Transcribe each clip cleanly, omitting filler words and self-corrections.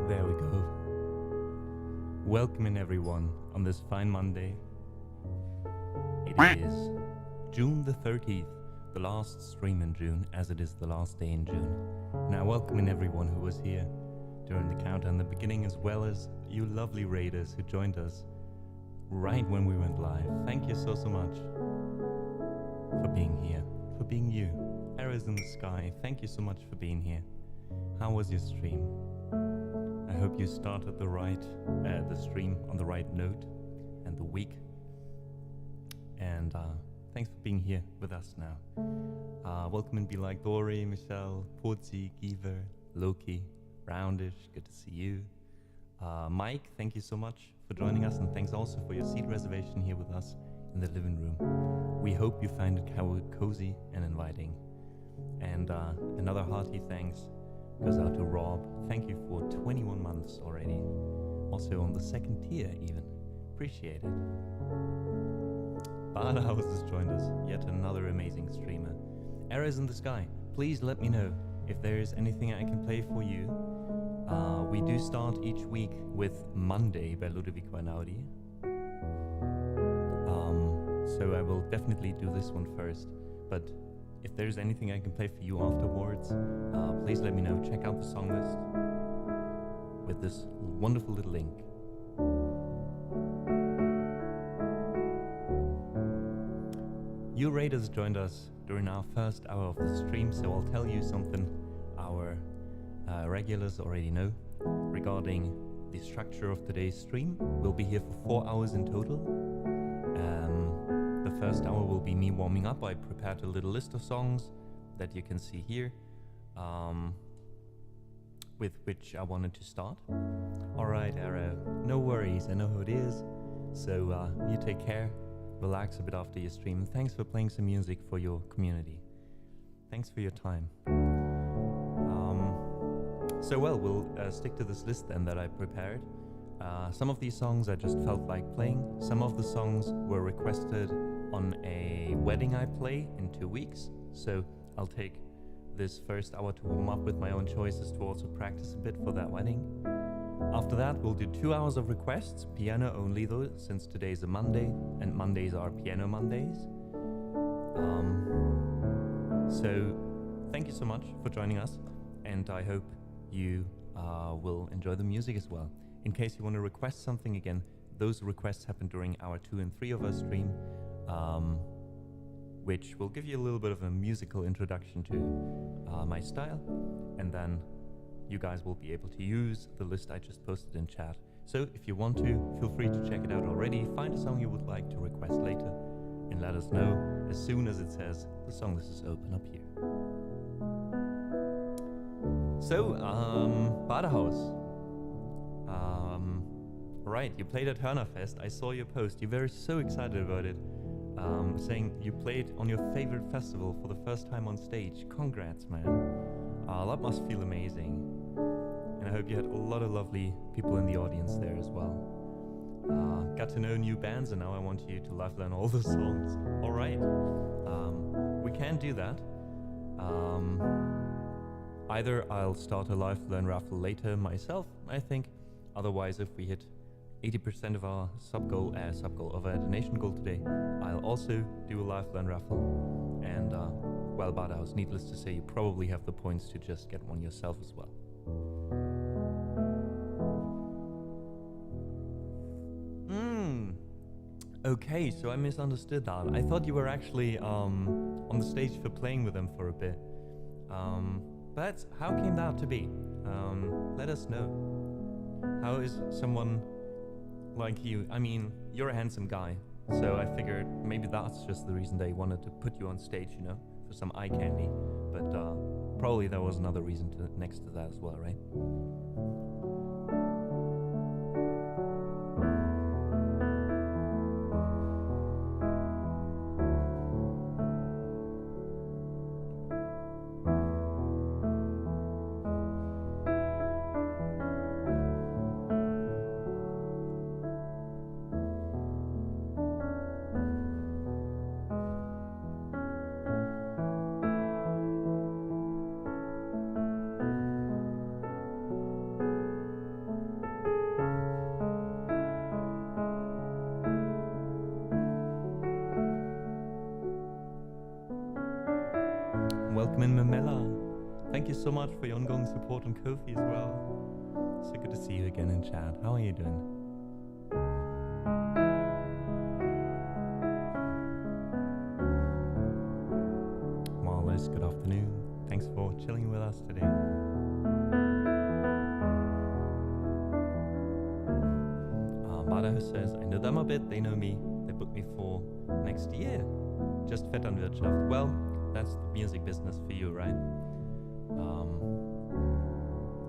There we go. Welcoming everyone on this fine Monday. It is June the 30th, the last stream in June, as it is the last day in June. Now welcoming everyone who was here during the countdown, the beginning, as well as you lovely raiders who joined us right when we went live. Thank you so much for being here, for being you. Arrows in the sky, thank you so much for being here. How was your stream? I hope you started the stream on the right note and the week. And thanks for being here with us now. Welcome and be like Dory, Michelle, Porzi, Giver, Loki, Roundish, good to see you. Mike, thank you so much for joining us, and thanks also for your seat reservation here with us in the living room. We hope you find it cozy and inviting. And another hearty thanks goes out to Rob. Thank you for 21 months already. Also on the second tier even. Appreciate it. Badahouse has joined us. Yet another amazing streamer. Arrows in the sky. Please let me know if there is anything I can play for you. We do start each week with Monday by Ludovico Einaudi. So I will definitely do this one first. But if there's anything I can play for you afterwards, please let me know. Check out the song list with this wonderful little link. You raiders joined us during our first hour of the stream, so I'll tell you something our regulars already know regarding the structure of today's stream. We'll be here for 4 hours in total. The first hour will be me warming up. I prepared a little list of songs that you can see here, with which I wanted to start. Alright, Arrow, no worries, I know who it is. So you take care, relax a bit after your stream. Thanks for playing some music for your community. Thanks for your time. We'll stick to this list then that I prepared. Some of these songs I just felt like playing. Some of the songs were requested on a wedding I play in 2 weeks. So I'll take this first hour to warm up with my own choices to also practice a bit for that wedding. After that, we'll do 2 hours of requests, piano only though, since today's a Monday and Mondays are piano Mondays. So thank you so much for joining us, and I hope you will enjoy the music as well. In case you want to request something again, those requests happen during hour 2 and 3 of our stream, which will give you a little bit of a musical introduction to my style, and then you guys will be able to use the list I just posted in chat. So if you want to, feel free to check it out already, find a song you would like to request later, and let us know as soon as it says the song list is open up here. So, Badahouse. Right, you played at Hörnerfest. I saw your post. You were so excited about it, saying you played on your favorite festival for the first time on stage. Congrats, man. That must feel amazing. And I hope you had a lot of lovely people in the audience there as well. Got to know new bands, and now I want you to live learn all the songs. All right, we can do that. Either I'll start a live learn raffle later myself, I think. Otherwise, if we hit 80% of our sub goal of our donation goal today. I'll also do a live learn raffle, and well, Badaus, needless to say, you probably have the points to just get one yourself as well. Okay, so I misunderstood that. I thought you were actually on the stage for playing with them for a bit. But how came that to be? Let us know. How is someone like you? I mean, you're a handsome guy, so I figured maybe that's just the reason they wanted to put you on stage, you know, for some eye candy. But probably there was another reason next to that as well, right? Welcome in, Mamela. Thank you so much for your ongoing support on Ko-fi as well. So good to see you again in chat. How are you doing? Marlis, good afternoon. Thanks for chilling with us today. Bada says, I know them a bit, they know me. They booked me for next year. Just Vetternwirtschaft. Well, that's the music business for you, right?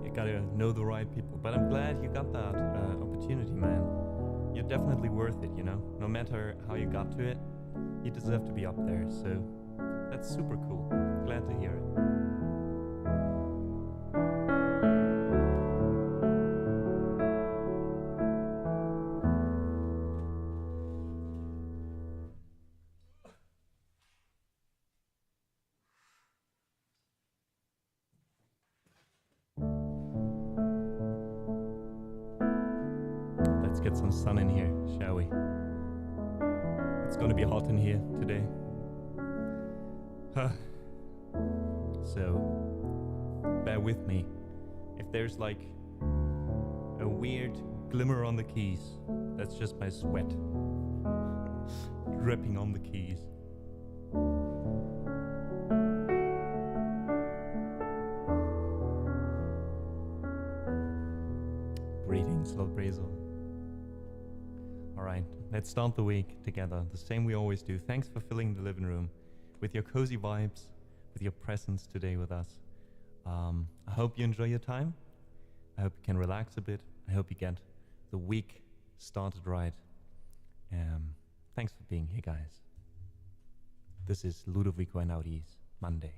You gotta know the right people. But I'm glad you got that opportunity, man. You're definitely worth it, you know? No matter how you got to it, you deserve to be up there. So that's super cool. Glad to hear it. Let's get some sun in here, shall we? It's gonna be hot in here today. So, bear with me. If there's like a weird glimmer on the keys, that's just my sweat dripping on the keys. Greetings, Lord Brazel. Alright, let's start the week together, the same we always do. Thanks for filling the living room with your cozy vibes, with your presence today with us. I hope you enjoy your time. I hope you can relax a bit. I hope you get the week started right. Thanks for being here, guys. This is Ludovico Einaudis, Monday.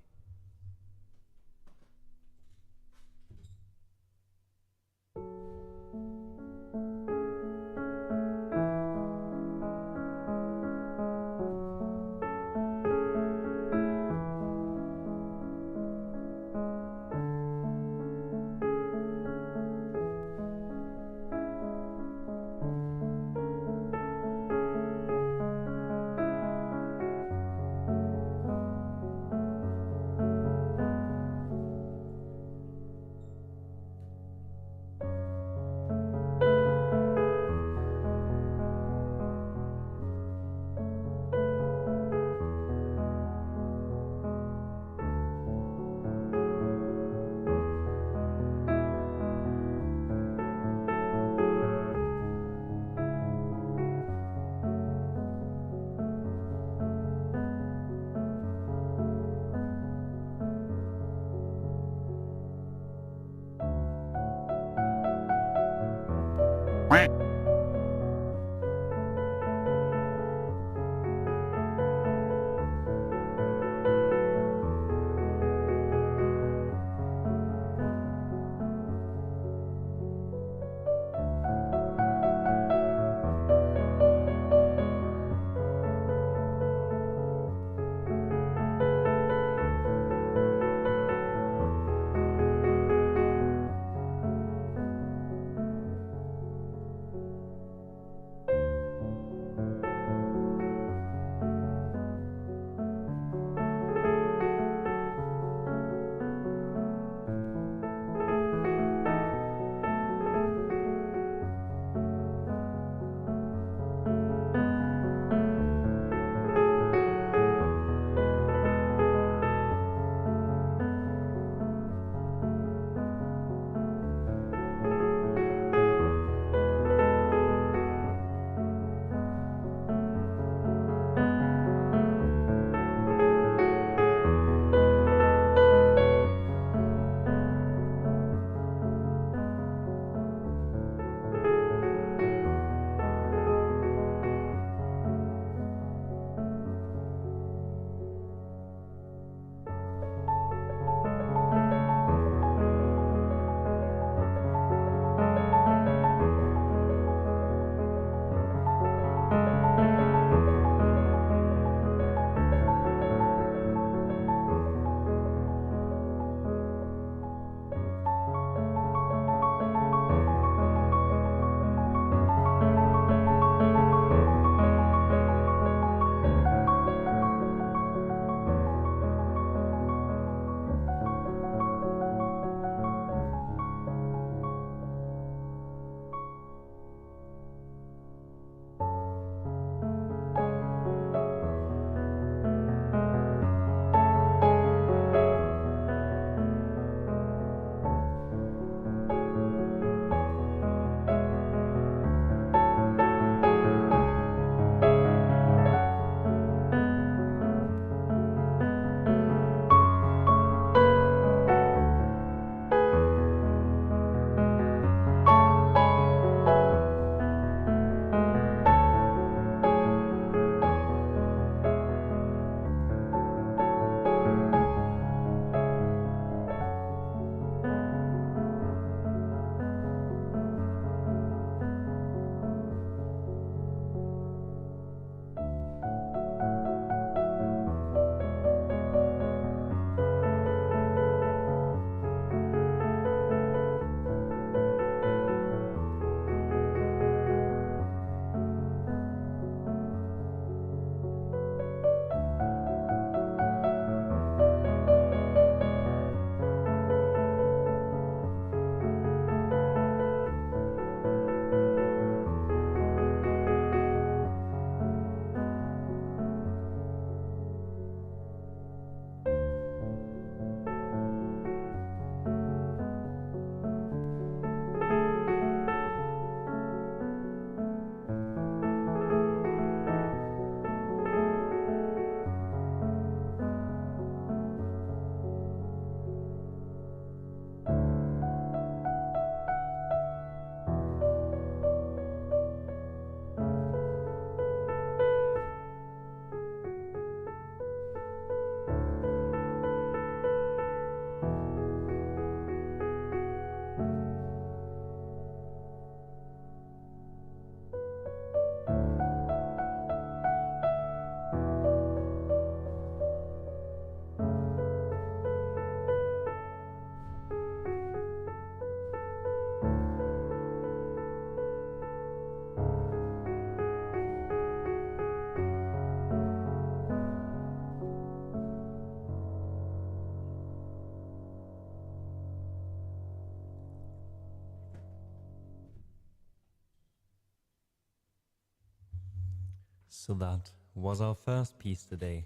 So that was our first piece today,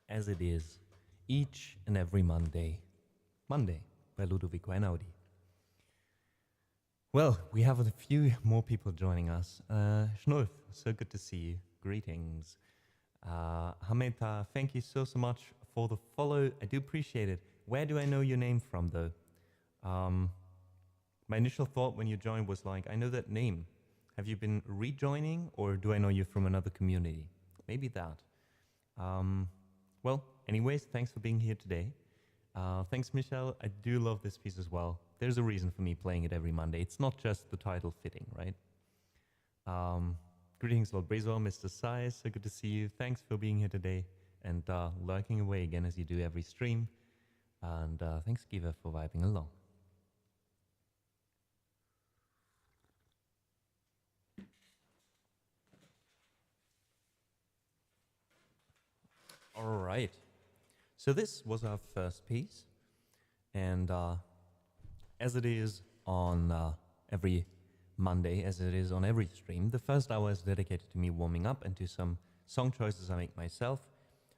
as it is each and every Monday. Monday by Ludovico Einaudi. Well, we have a few more people joining us. Schnulf, so good to see you. Greetings. Hameta, thank you so much for the follow. I do appreciate it. Where do I know your name from, though? My initial thought when you joined was like, I know that name. Have you been rejoining, or do I know you from another community? Maybe that. Well, anyways, thanks for being here today. Thanks, Michelle. I do love this piece as well. There's a reason for me playing it every Monday. It's not just the title fitting, right? Greetings, Lord Brezo, Mr. Size. So good to see you. Thanks for being here today and lurking away again as you do every stream. And thanks, Kiva, for vibing along. All right. So this was our first piece. And as it is on every Monday, as it is on every stream, the first hour is dedicated to me warming up and to some song choices I make myself.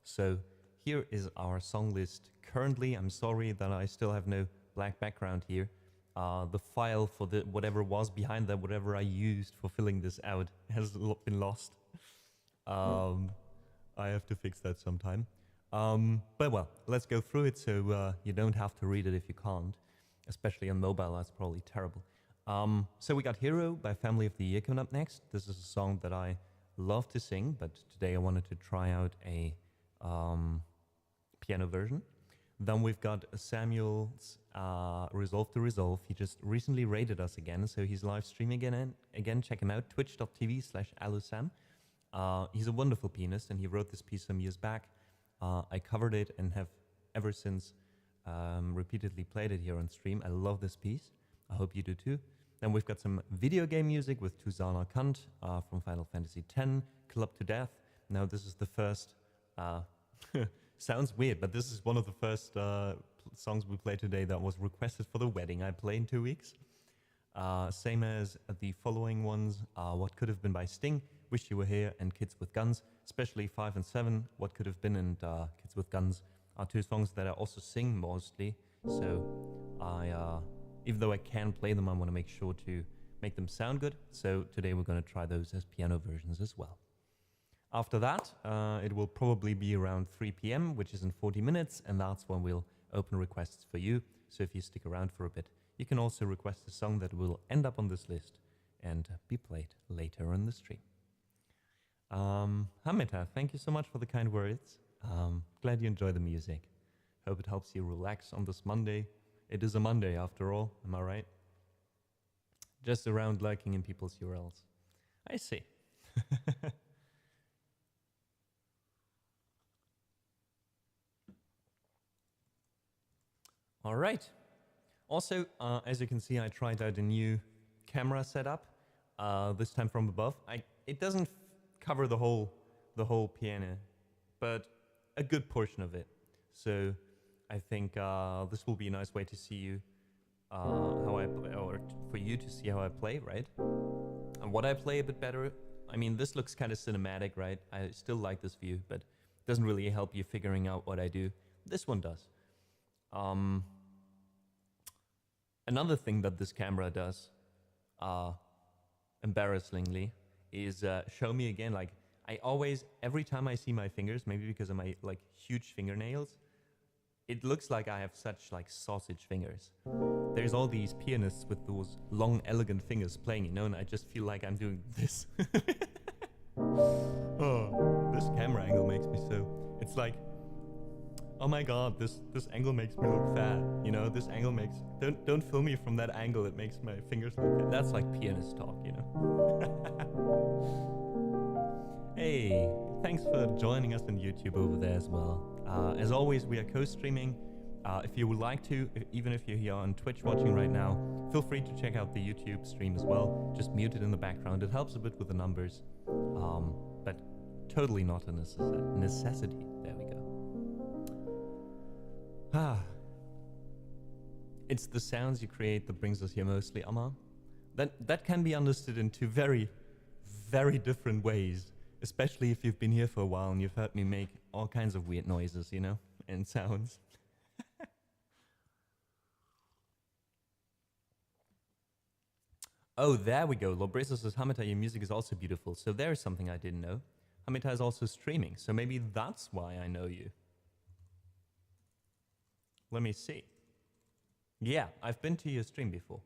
So here is our song list currently. I'm sorry that I still have no black background here. The file for the whatever was behind that, whatever I used for filling this out, has been lost. I have to fix that sometime. But well, let's go through it so you don't have to read it if you can't, especially on mobile. That's probably terrible. So we got Hero by Family of the Year coming up next. This is a song that I love to sing, but today I wanted to try out a piano version. Then we've got Samuel's Resolve to Resolve. He just recently raided us again, so he's live streaming again. Check him out, twitch.tv/alusam. He's a wonderful pianist, and he wrote this piece some years back. I covered it and have ever since repeatedly played it here on stream. I love this piece. I hope you do too. Then we've got some video game music with Tuzana Kant from Final Fantasy X, Club to Death. Now this is the first, sounds weird, but this is one of the first songs we played today that was requested for the wedding I play in 2 weeks. Same as the following ones, What Could Have Been by Sting, Wish You Were Here, and Kids with Guns, especially 5 and 7, What Could Have Been and Kids with Guns are two songs that I also sing mostly. So even though I can play them, I want to make sure to make them sound good. So today we're going to try those as piano versions as well. After that, it will probably be around 3 p.m., which is in 40 minutes, and that's when we'll open requests for you. So if you stick around for a bit, you can also request a song that will end up on this list and be played later in the stream. Hameta, thank you so much for the kind words. Glad you enjoy the music. Hope it helps you relax on this Monday. It is a Monday after all, am I right? Just around lurking in people's URLs. I see. All right. Also, as you can see, I tried out a new camera setup, this time from above. It doesn't cover the whole piano, but a good portion of it. So I think this will be a nice way to see you how I play, or for you to see how I play, right? And what I play a bit better. I mean, this looks kind of cinematic, right? I still like this view, but it doesn't really help you figuring out what I do. This one does. Another thing that this camera does, embarrassingly, is show me again. Like, I always, every time I see my fingers, maybe because of my like huge fingernails, it looks like I have such like sausage fingers. There's all these pianists with those long, elegant fingers playing, you know, and I just feel like I'm doing this. Oh, this camera angle makes me so. It's like, oh my god, this angle makes me look fat. You know, this angle makes. Don't film me from that angle. It makes my fingers look fat. That's like pianist talk, you know. Hey, thanks for joining us on YouTube over there as well. As always, we are co-streaming. If you would like to, even if you're here on Twitch watching right now, feel free to check out the YouTube stream as well. Just mute it in the background. It helps a bit with the numbers, but totally not a necessity. There we go. It's the sounds you create that brings us here mostly, Amma. That can be understood in two very, very different ways, Especially if you've been here for a while and you've heard me make all kinds of weird noises, you know, and sounds. Oh, there we go. Lobresa says, Hamita, your music is also beautiful. So there's something I didn't know. Hamita is also streaming, so maybe that's why I know you. Let me see. Yeah, I've been to your stream before.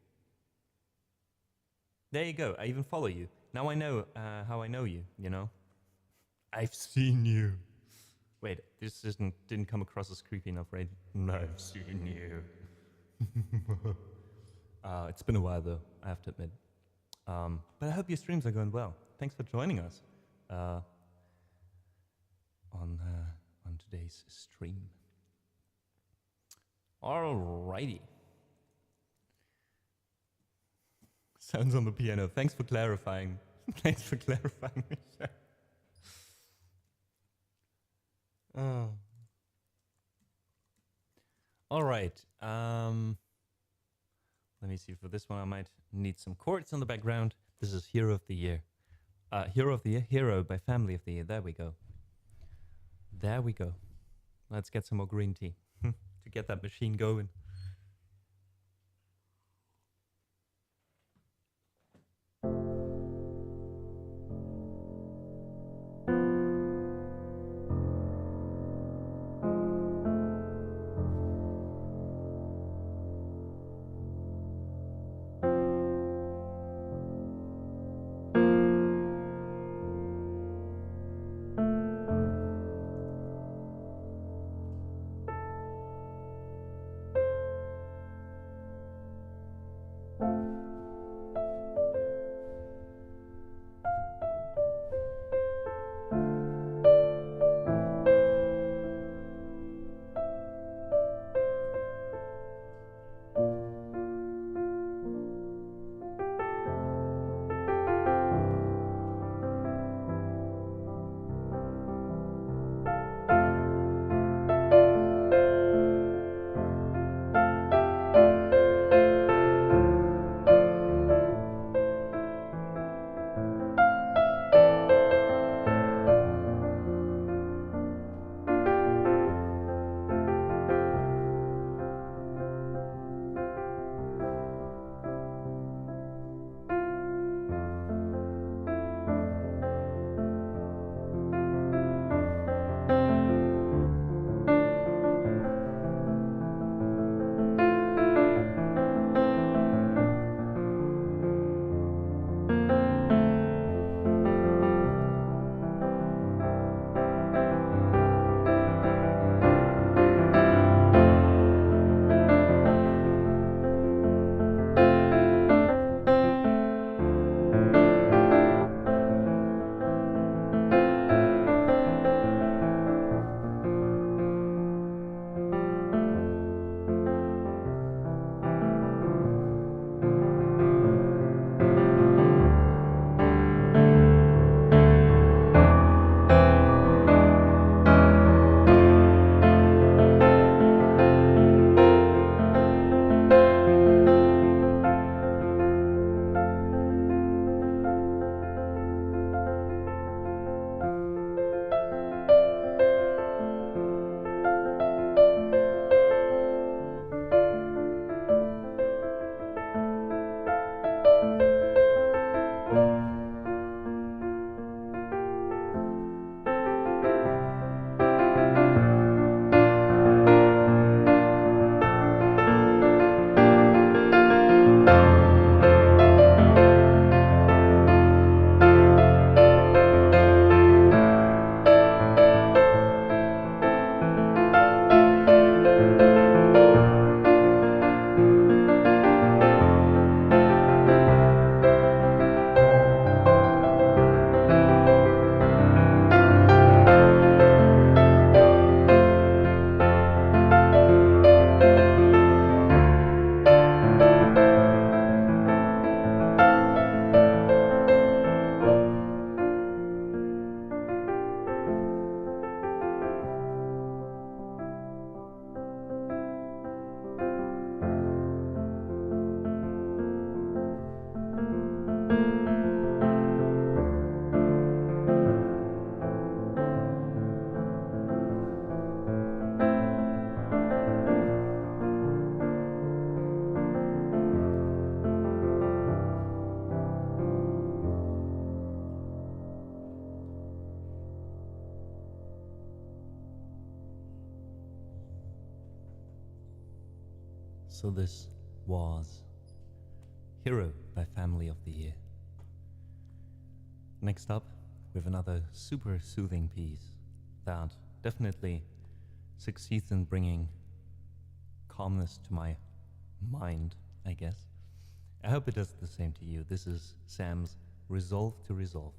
There you go. I even follow you. Now I know how I know you, you know? I've seen you. Wait, this didn't come across as creepy enough, right? I've seen you. It's been a while, though, I have to admit. But I hope your streams are going well. Thanks for joining us on today's stream. Alrighty. Sounds on the piano. Thanks for clarifying. Thanks for clarifying, Michelle. Oh. All right. Let me see. For this one, I might need some chords on the background. This is Hero of the Year. Hero of the Year. Hero by Family of the Year. There we go. There we go. Let's get some more green tea to get that machine going. So this was Hero by Family of the Year. Next up, we have another super soothing piece that definitely succeeds in bringing calmness to my mind, I guess. I hope it does the same to you. This is Sam's Resolve to Resolve.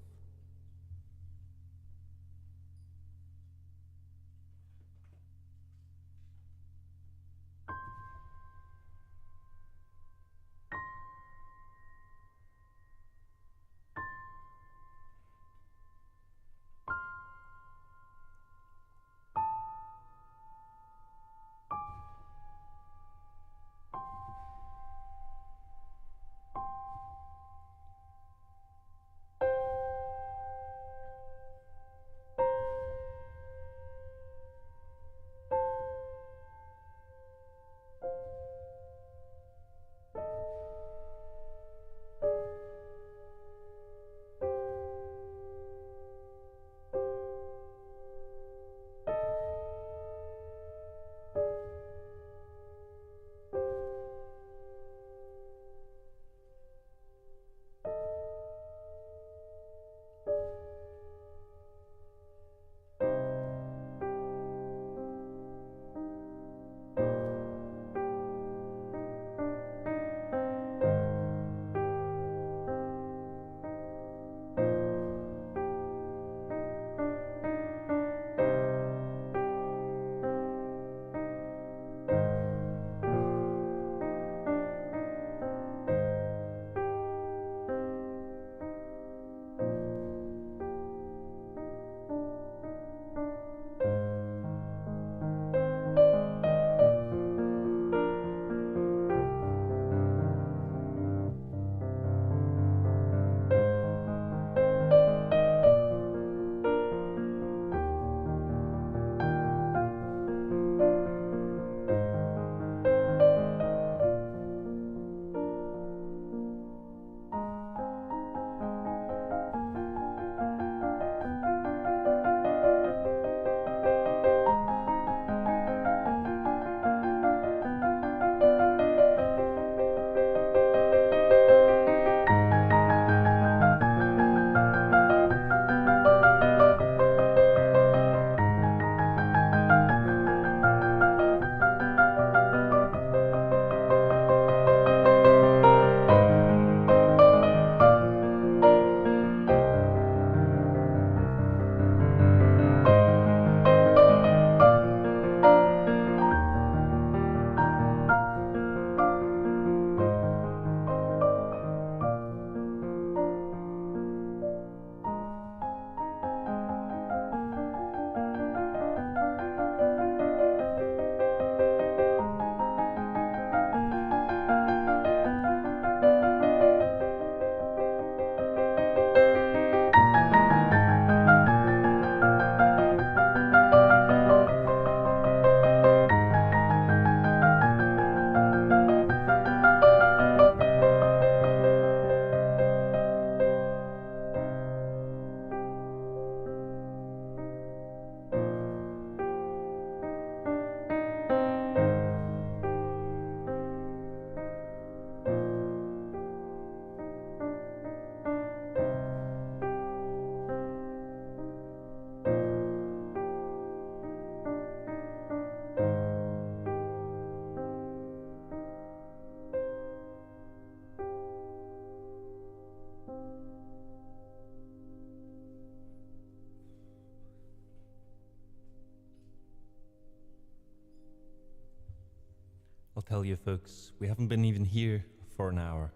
I'll tell you folks, we haven't been even here for an hour,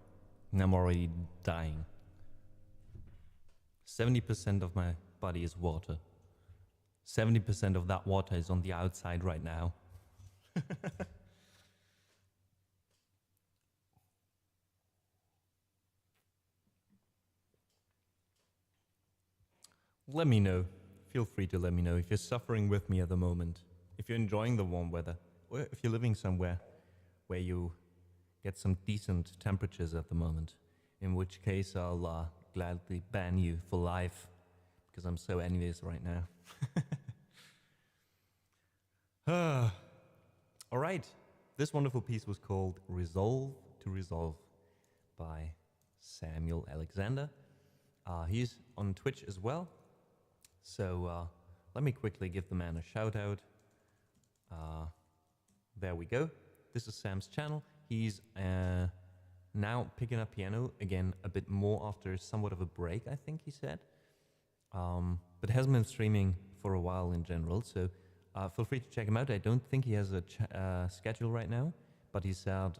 and I'm already dying. 70% of my body is water. 70% of that water is on the outside right now. Let me know. Feel free to let me know if you're suffering with me at the moment, if you're enjoying the warm weather, or if you're living somewhere where you get some decent temperatures at the moment, in which case I'll gladly ban you for life, because I'm so envious right now. All right, This wonderful piece was called Resolve to Resolve by Samuel Alexander. He's on Twitch as well. So let me quickly give the man a shout out. There we go. This is Sam's channel. He's now picking up piano again a bit more after somewhat of a break, I think he said. But hasn't been streaming for a while in general, so feel free to check him out. I don't think he has a schedule right now, but he said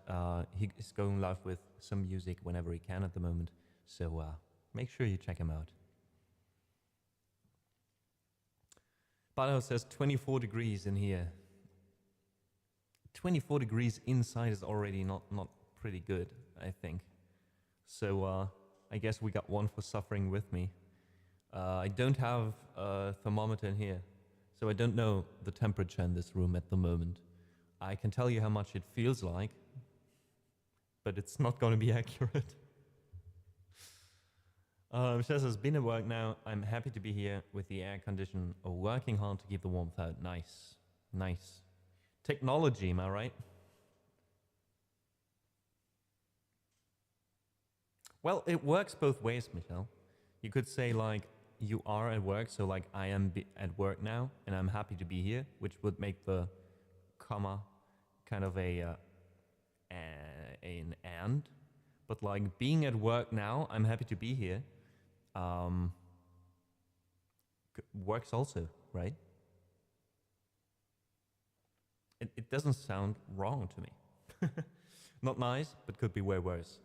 he is going live with some music whenever he can at the moment. So make sure you check him out. Bado says 24 degrees in here. 24 degrees inside is already not pretty good, I think. So I guess we got one for suffering with me. I don't have a thermometer in here, so I don't know the temperature in this room at the moment. I can tell you how much it feels like, but it's not going to be accurate. She says, been at work now. I'm happy to be here with the air condition, working hard to keep the warmth out. Nice, nice. Technology, am I right? Well, it works both ways, Michelle. You could say, like, you are at work, so, like, I am at work now, and I'm happy to be here, which would make the comma kind of an and. But, like, being at work now, I'm happy to be here, works also, right? It doesn't sound wrong to me. Not nice, but could be way worse.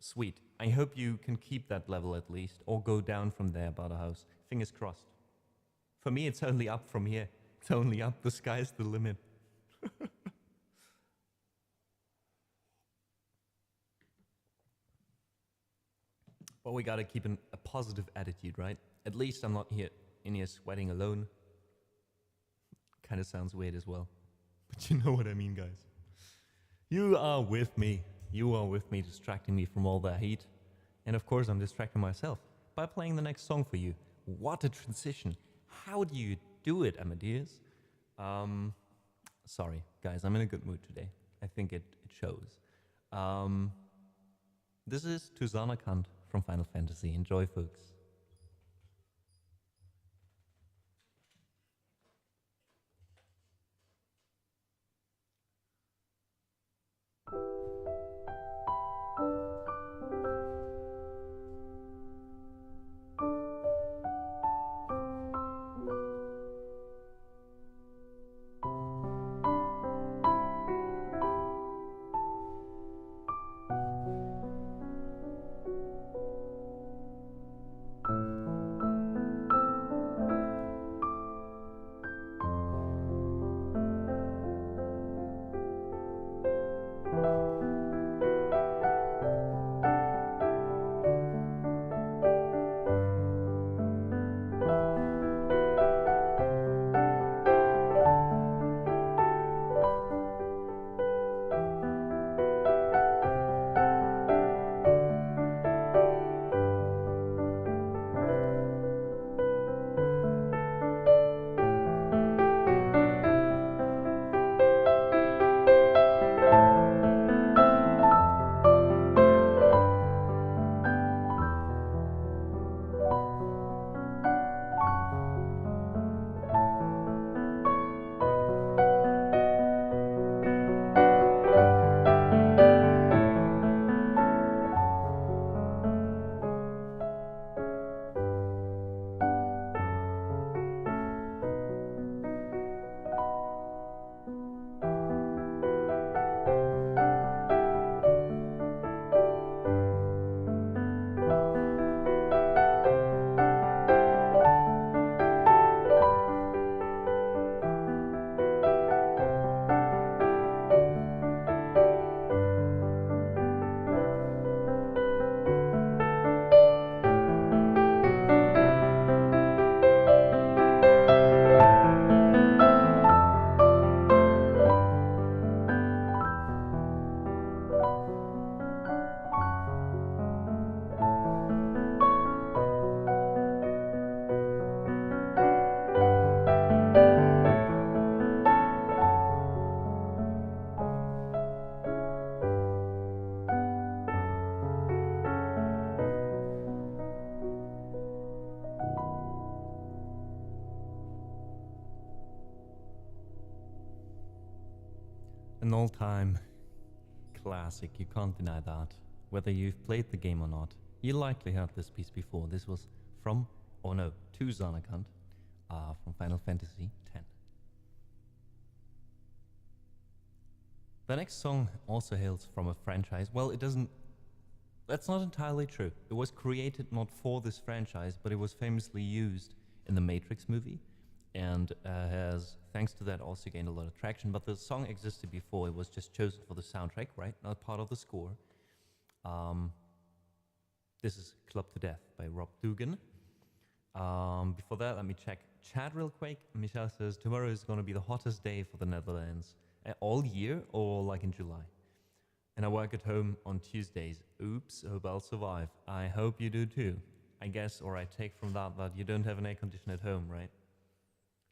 Sweet. I hope you can keep that level at least, or go down from there by the house. Fingers crossed. For me, it's only up from here. It's only up. The sky's the limit. But we gotta keep a positive attitude, right? At least I'm not in here sweating alone. Kind of sounds weird as well. But you know what I mean, guys. You are with me. You are with me, distracting me from all that heat. And of course, I'm distracting myself by playing the next song for you. What a transition. How do you do it, Amadeus? Sorry, guys, I'm in a good mood today. I think it shows. This is To Sana Kant from Final Fantasy. Enjoy, folks. An all-time classic, you can't deny that. Whether you've played the game or not, you likely heard this piece before. This was from, or no, to SOUNDCLOUD, from Final Fantasy X. The next song also hails from a franchise. Well, it doesn't... That's not entirely true. It was created not for this franchise, but it was famously used in the Matrix movie, and has, thanks to that, also gained a lot of traction. But the song existed before. It was just chosen for the soundtrack, right? Not part of the score. This is Club to Death by Rob Dugan. Before that, let me check chat real quick. Michelle says, tomorrow is going to be the hottest day for the Netherlands. All year or like in July? And I work at home on Tuesdays. Oops, hope I'll survive. I hope you do too. I guess, or I take from that that you don't have an air conditioner at home, right?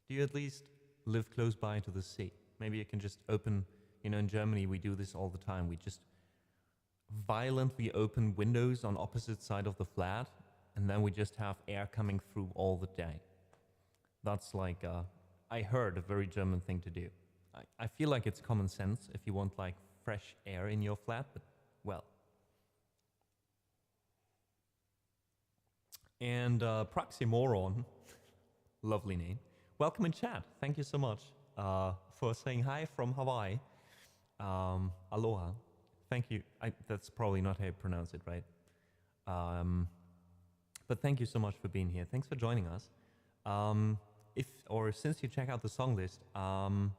Do you at least live close by to the sea? Maybe you can just open, in Germany we do this all the time. We just violently open windows on opposite side of the flat, and then we just have air coming through all the day. That's like, I heard, a very German thing to do. I feel like it's common sense if you want like fresh air in your flat, but well. And Proxymoron, lovely name. Welcome in chat. Thank you so much for saying hi from Hawaii. Aloha. Thank you. That's probably not how you pronounce it, right? But thank you so much for being here. Thanks for joining us. Since you check out the song list,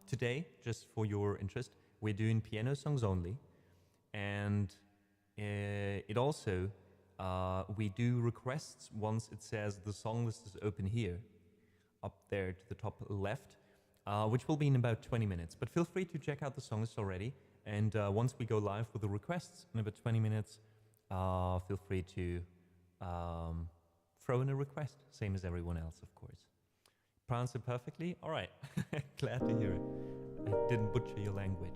today, just for your interest, we're doing piano songs only. And it also, we do requests once it says the song list is open here, up there to the top left, which will be in about 20 minutes. But feel free to check out the song list already. And once we go live with the requests in about 20 minutes, feel free to throw in a request, same as everyone else, of course. Pronounce it perfectly? All right. Glad to hear it. I didn't butcher your language.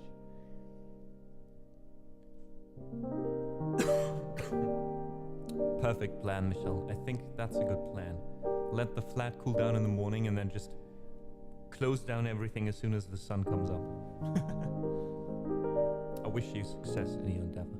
Perfect plan, Michelle. I think that's a good plan. Let the flat cool down in the morning and then just close down everything as soon as the sun comes up. I wish you success in your endeavor.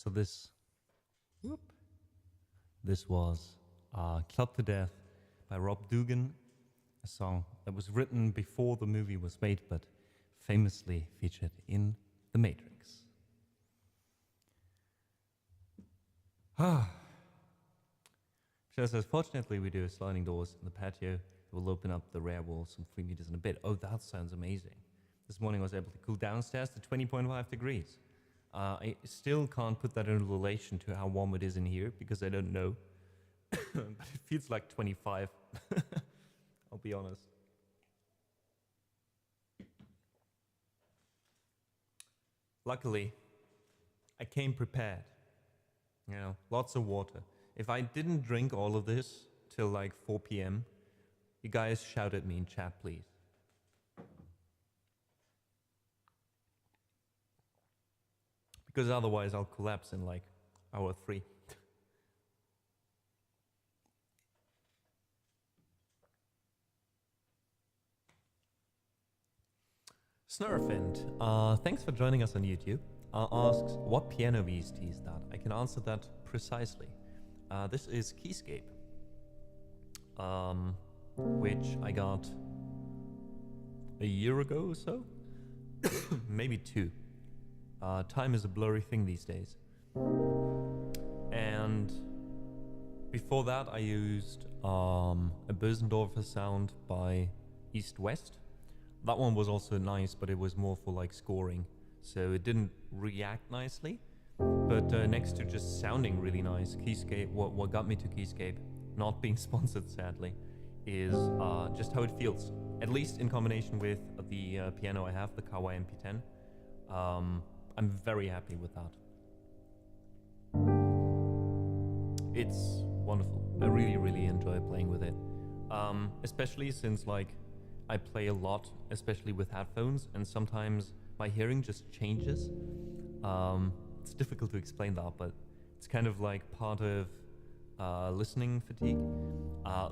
So this was Club to Death by Rob Dugan, a song that was written before the movie was made, but famously featured in The Matrix. Just says, fortunately we do sliding doors in the patio that will open up the rear wall some 3 meters in a bit. Oh, that sounds amazing. This morning I was able to cool downstairs to 20.5 degrees. I still can't put that in relation to how warm it is in here because I don't know. But it feels like 25. I'll be honest. Luckily, I came prepared. You know, lots of water. If I didn't drink all of this till like 4 p.m., you guys shout at me in chat, please. Because otherwise I'll collapse in like hour 3. Snurfint, thanks for joining us on YouTube. Asks, what piano VST is that? I can answer that precisely. This is Keyscape, which I got a year ago or so, maybe 2. Time is a blurry thing these days. And before that I used a Bösendorfer sound by East West. That one was also nice, but it was more for like scoring, so it didn't react nicely. But next to just sounding really nice, Keyscape, what got me to Keyscape, not being sponsored sadly, is just how it feels. At least in combination with the piano I have, the Kawai MP10. I'm very happy with that. It's wonderful. I really, really enjoy playing with it. Especially since like I play a lot, especially with headphones, and sometimes my hearing just changes. It's difficult to explain that, but it's kind of like part of listening fatigue.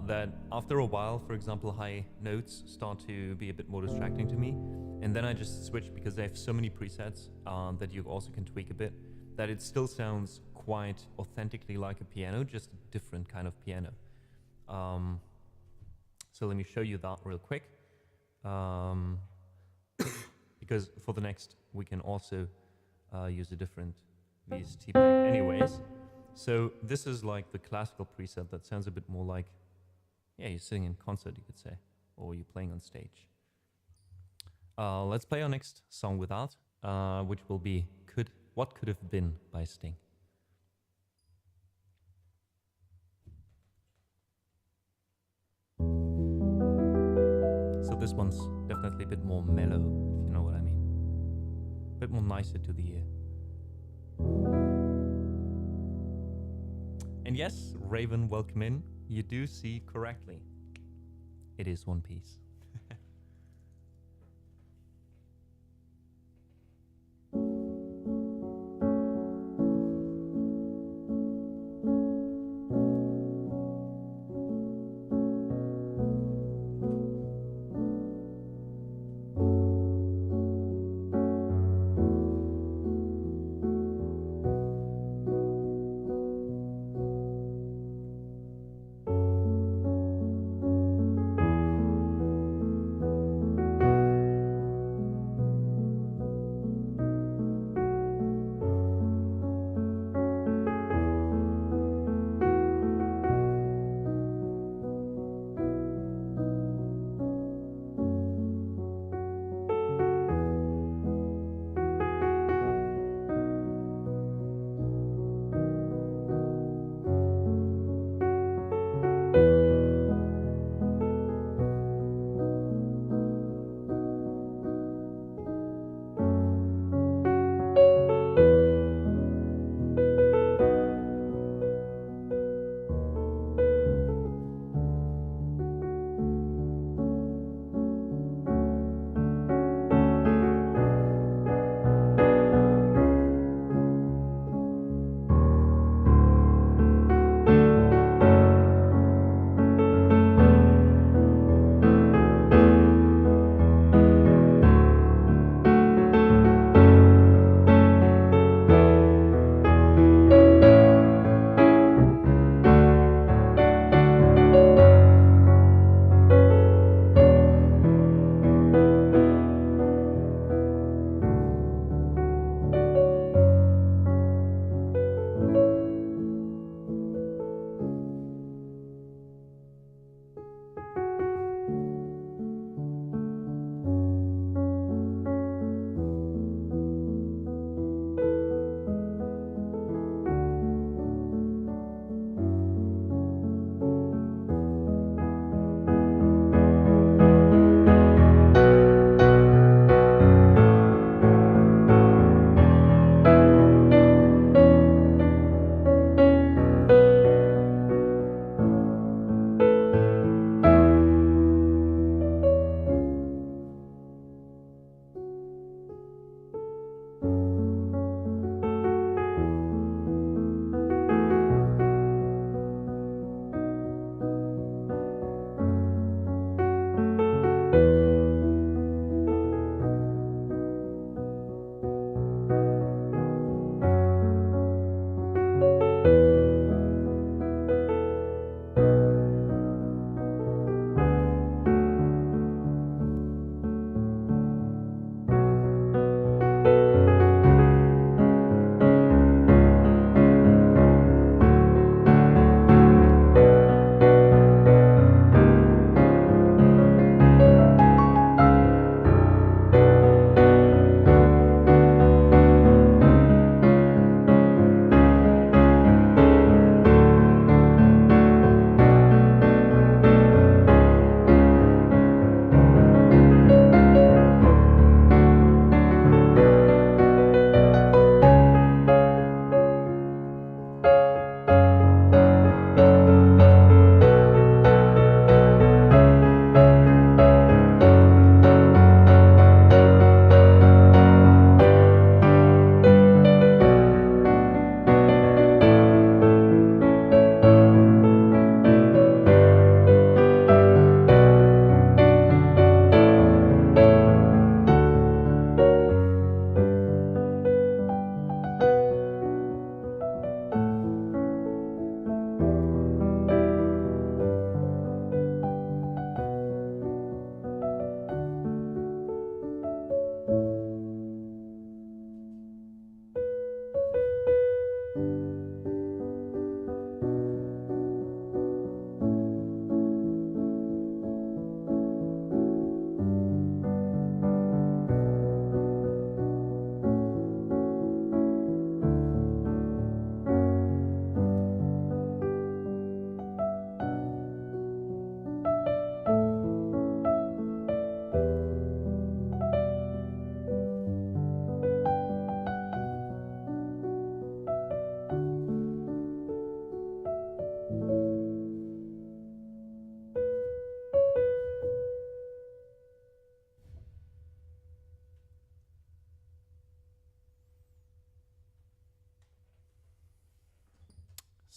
That after a while, for example, high notes start to be a bit more distracting to me, and then I just switch because they have so many presets that you also can tweak a bit, that it still sounds quite authentically like a piano, just a different kind of piano. So let me show you that real quick. Because for the next we can also use a different VST pack anyways. So this is like the classical preset that sounds a bit more like, yeah, you're sitting in concert, you could say, or you're playing on stage. Let's play our next song with that, which will be What Could Have Been by Sting. So this one's definitely a bit more mellow, if you know what I mean. A bit more nicer to the ear. And yes, Raven, welcome in. You do see correctly. It is one piece.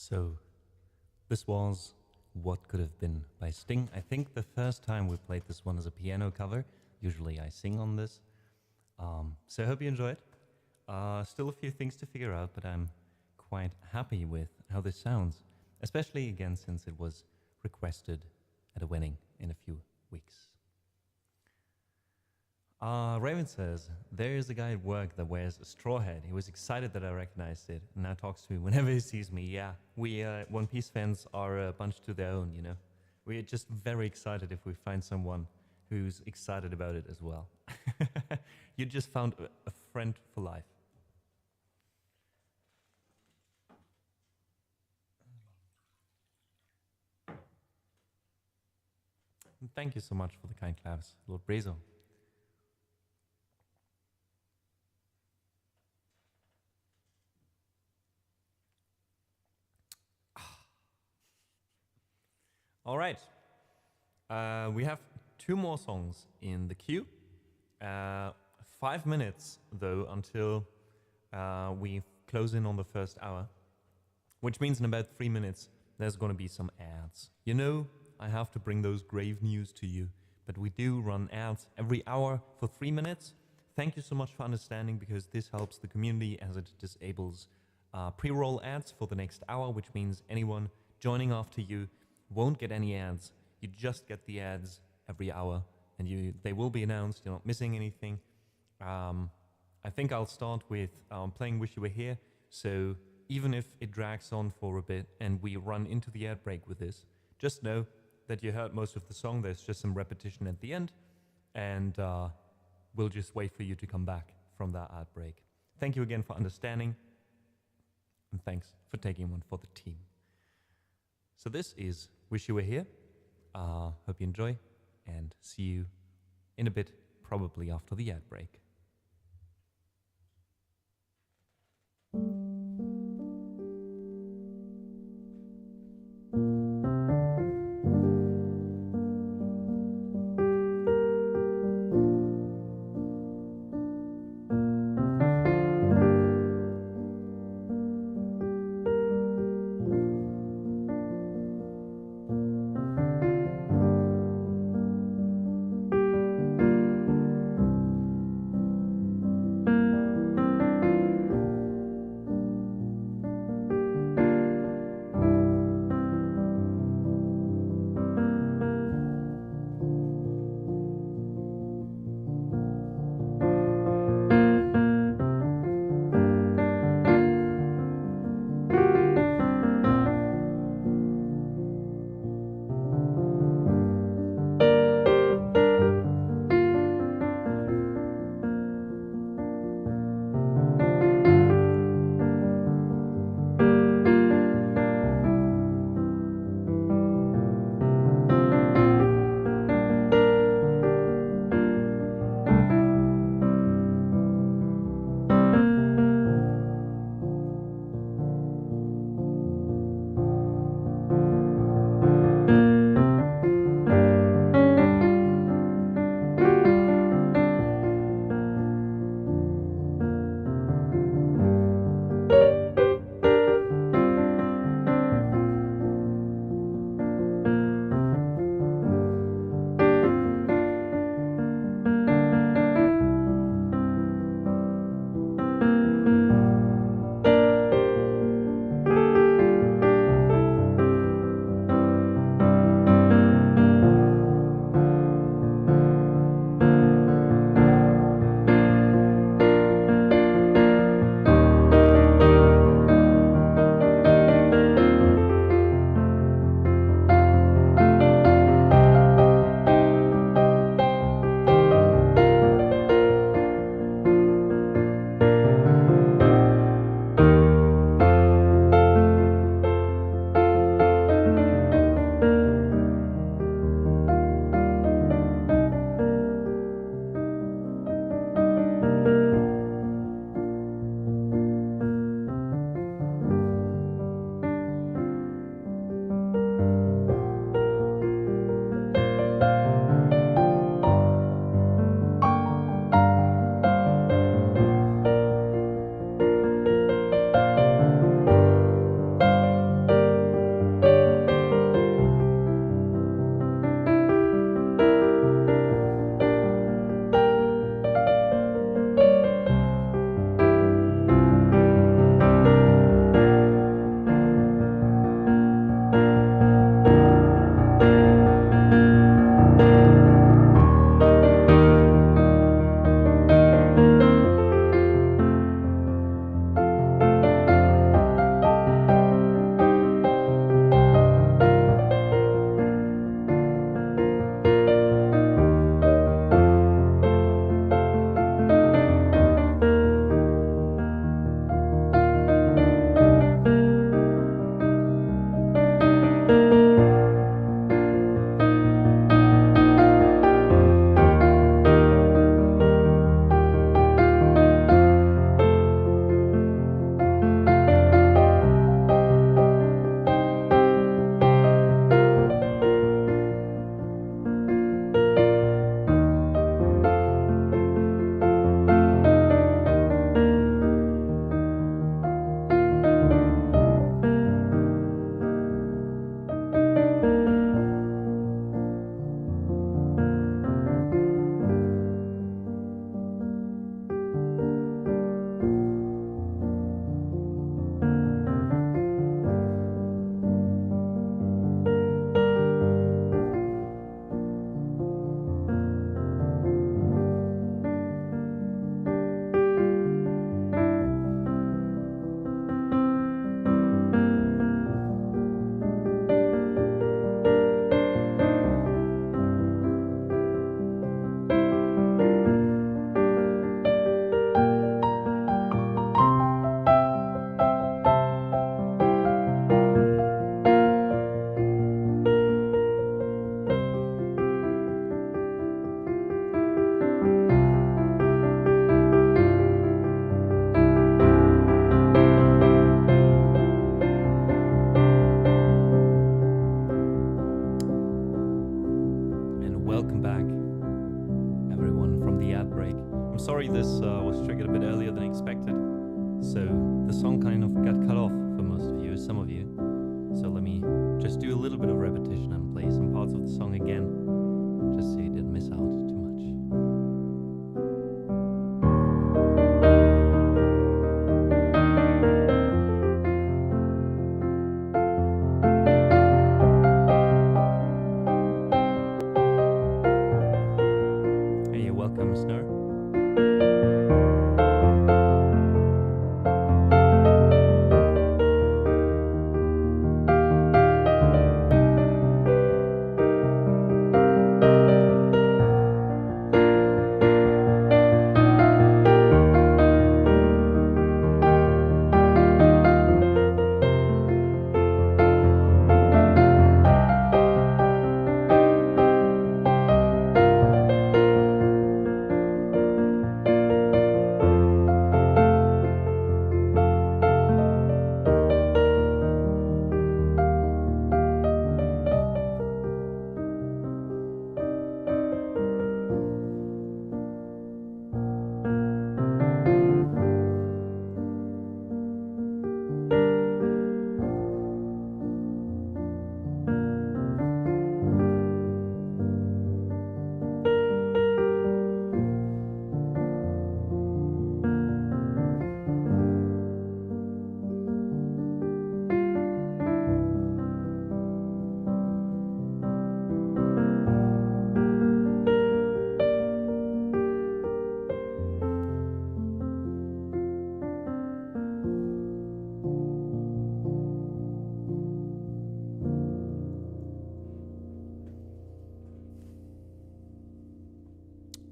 So, this was What Could Have Been by Sting. I think the first time we played this one as a piano cover. Usually I sing on this. So I hope you enjoyed. Still a few things to figure out, but I'm quite happy with how this sounds. Especially, again, since it was requested at a wedding in a few weeks. Raven says, there is a guy at work that wears a straw hat. He was excited that I recognized it and now talks to me whenever he sees me. Yeah, we One Piece fans are a bunch to their own, you know. We're just very excited if we find someone who's excited about it as well. You just found a friend for life. And thank you so much for the kind claps, Lord Brezo. All right. We have 2 more songs in the queue. 5 minutes, though, until we close in on the first hour, which means in about 3 minutes, there's going to be some ads. You know, I have to bring those grave news to you, but we do run ads every hour for 3 minutes. Thank you so much for understanding, because this helps the community as it disables pre-roll ads for the next hour, which means anyone joining after you won't get any ads. You just get the ads every hour, and they will be announced. You're not missing anything. I think I'll start with playing Wish You Were Here. So even if it drags on for a bit and we run into the ad break with this, just know that you heard most of the song. There's just some repetition at the end, and we'll just wait for you to come back from that ad break. Thank you again for understanding, and thanks for taking one for the team. So this is Wish You Were Here. Hope you enjoy, and see you in a bit, probably after the ad break. this was triggered a bit earlier than expected, so the song kind of got cut off for most of you, some of you. So let me just do a little bit of repetition and play some parts of the song again, just so you didn't miss out too much. Hey, you're welcome, Snur.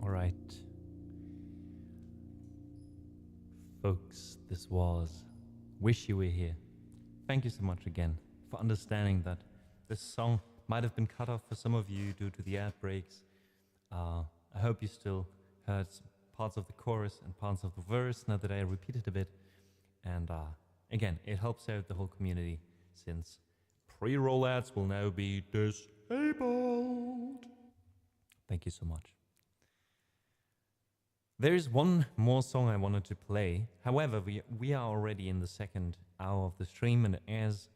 Alright, folks, this was Wish You Were Here. Thank you so much again for understanding that this song might have been cut off for some of you due to the ad breaks. I hope you still heard parts of the chorus and parts of the verse now that I repeated a bit. And again, it helps out the whole community since pre-roll ads will now be disabled. Thank you so much. There is one more song I wanted to play. However, we are already in the second hour of the stream, and as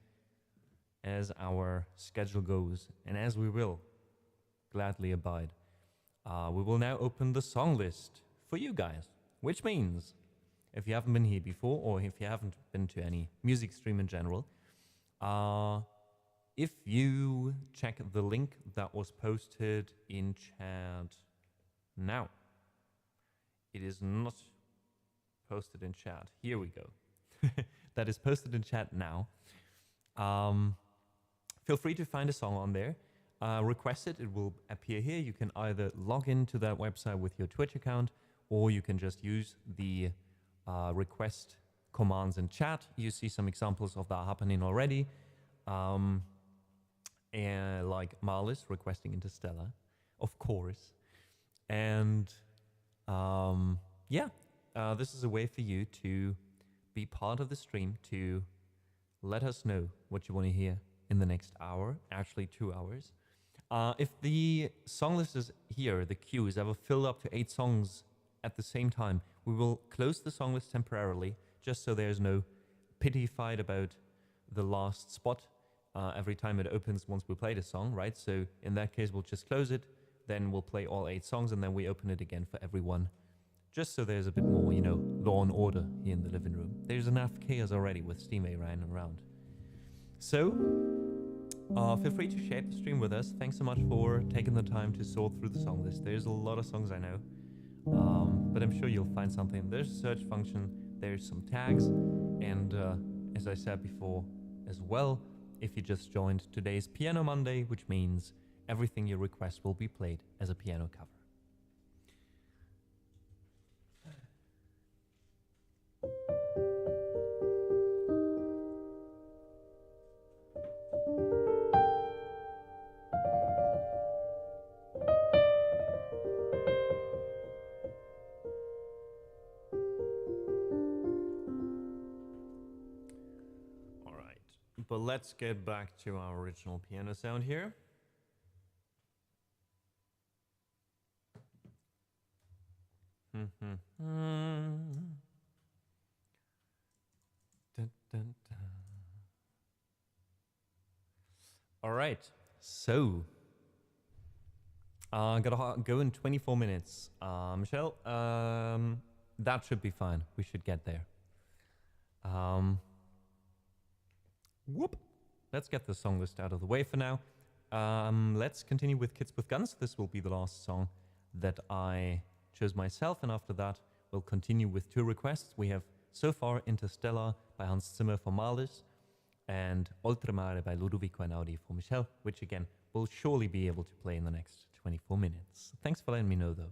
our schedule goes, and as we will gladly abide, we will now open the song list for you guys. Which means, if you haven't been here before, or if you haven't been to any music stream in general, if you check the link that was posted in chat now. It is not posted in chat. Here we go. That is posted in chat now. Feel free to find a song on there. Request it. It will appear here. You can either log into that website with your Twitch account, or you can just use the request commands in chat. You see some examples of that happening already. And like Marlis requesting Interstellar, of course. And this is a way for you to be part of the stream, to let us know what you want to hear in the next hour, actually 2 hours. If the song list is here, the queue is ever filled up to 8 songs at the same time, we will close the song list temporarily, just so there's no pity fight about the last spot every time it opens once we play the song, right? So in that case, we'll just close it, then we'll play all 8 songs, and then we open it again for everyone. Just so there's a bit more, law and order here in the living room. There's enough chaos already with Steam A running around. So, feel free to share the stream with us. Thanks so much for taking the time to sort through the song list. There's a lot of songs I know, but I'm sure you'll find something. There's a search function, there's some tags, and as I said before as well, if you just joined, today's Piano Monday, which means everything you request will be played as a piano cover. But let's get back to our original piano sound here. All right, so gotta go in 24 minutes. Michelle, that should be fine. We should get there. Whoop. Let's get the song list out of the way for now. Let's continue with Kids with Guns. This will be the last song that I chose myself, and after that, we'll continue with 2 requests. We have so far Interstellar by Hans Zimmer for Maldis and Oltremare by Ludovico Einaudi for Michelle, which again, we'll surely be able to play in the next 24 minutes. Thanks for letting me know, though.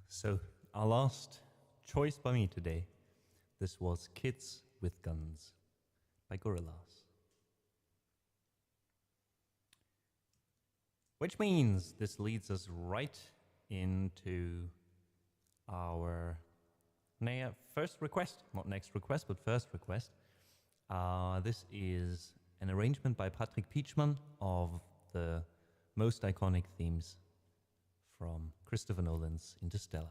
So, our last choice by me today, this was Kids with Guns by Gorillaz. Which means this leads us right into our first request, not next request, but first request. This is an arrangement by Patrick Pietschmann of the most iconic themes from Christopher Nolan's Interstellar.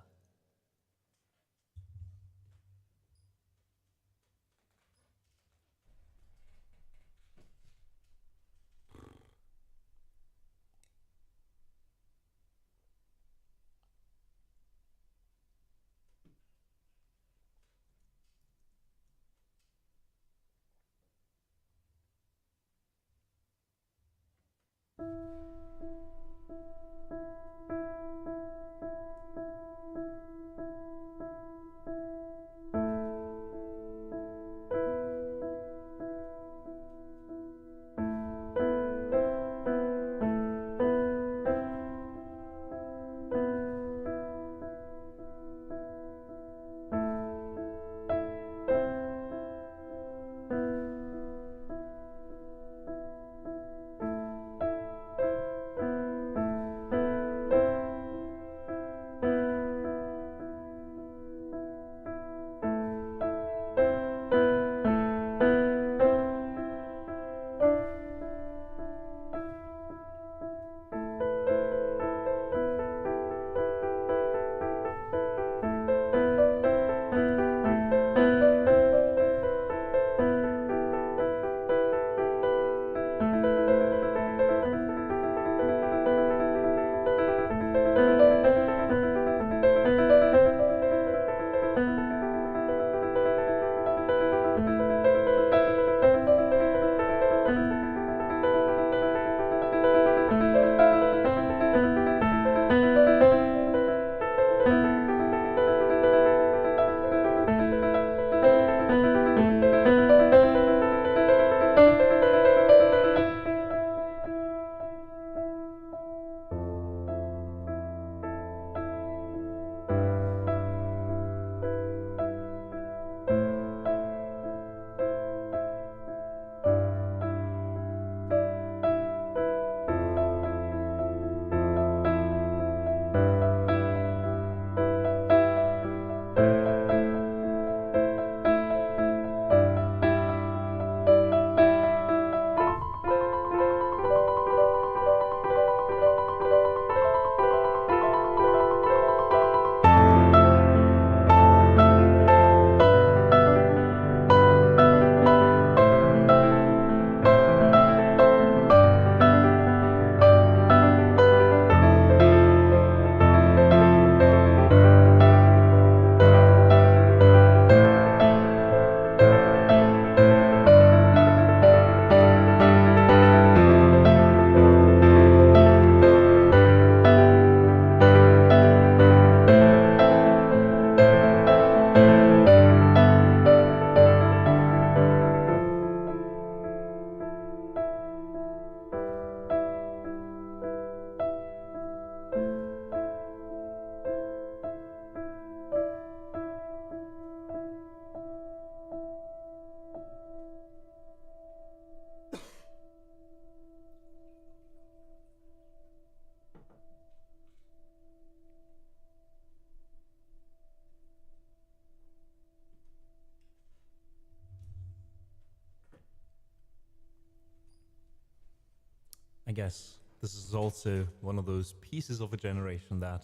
I guess this is also one of those pieces of a generation that,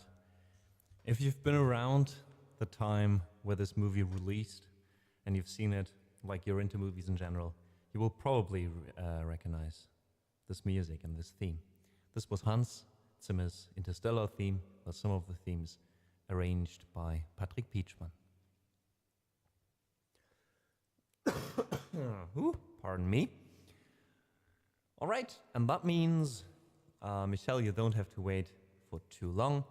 if you've been around the time where this movie released and you've seen it, like you're into movies in general, you will probably recognize this music and this theme. This was Hans Zimmer's Interstellar theme, but some of the themes arranged by Patrick Pietschmann. Ooh, pardon me. All right, and that means, Michelle, you don't have to wait for too long.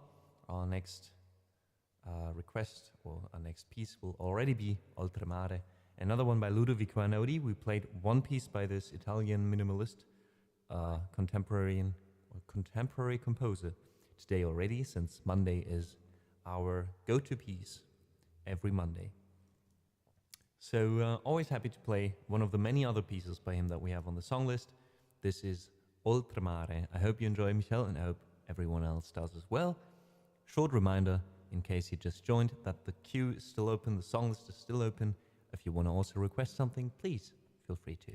Our next request, or our next piece, will already be Oltremare, another one by Ludovico Einaudi. We played one piece by this Italian minimalist contemporary composer today already, since Monday is our go-to piece every Monday. So always happy to play one of the many other pieces by him that we have on the song list. This is Oltremare. I hope you enjoy, Michelle, and I hope everyone else does as well. Short reminder, in case you just joined, that the queue is still open, the song list is still open. If you want to also request something, please feel free to.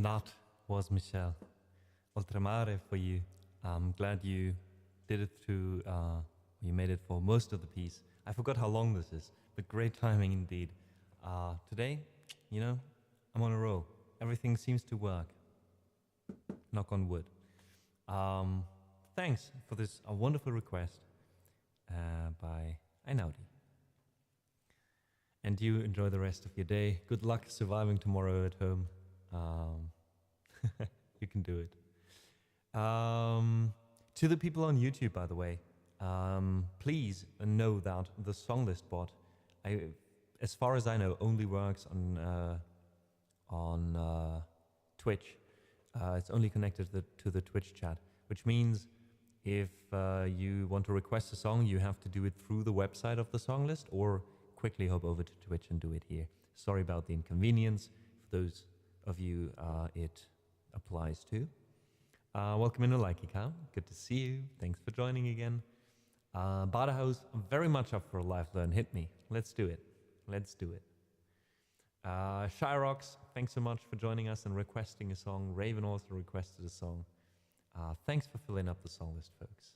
That was Michelle. Oltremare for you. I'm glad you did it through, you made it for most of the piece. I forgot how long this is, but great timing indeed. Today, you know, I'm on a roll. Everything seems to work. Knock on wood. Thanks for this wonderful request by Einaudi. And you enjoy the rest of your day. Good luck surviving tomorrow at home. You can do it. To the people on YouTube, by the way, please know that the song list bot, as far as I know, only works on Twitch. It's only connected to the Twitch chat, which means if you want to request a song, you have to do it through the website of the song list or quickly hop over to Twitch and do it here. Sorry about the inconvenience. For those of you it applies to. Welcome in, Olaikika. Good to see you. Thanks for joining again. Badehouse, I'm very much up for a live learn. Hit me. Let's do it. Let's do it. Shyrox, thanks so much for joining us and requesting a song. Raven also requested a song. Thanks for filling up the song list, folks.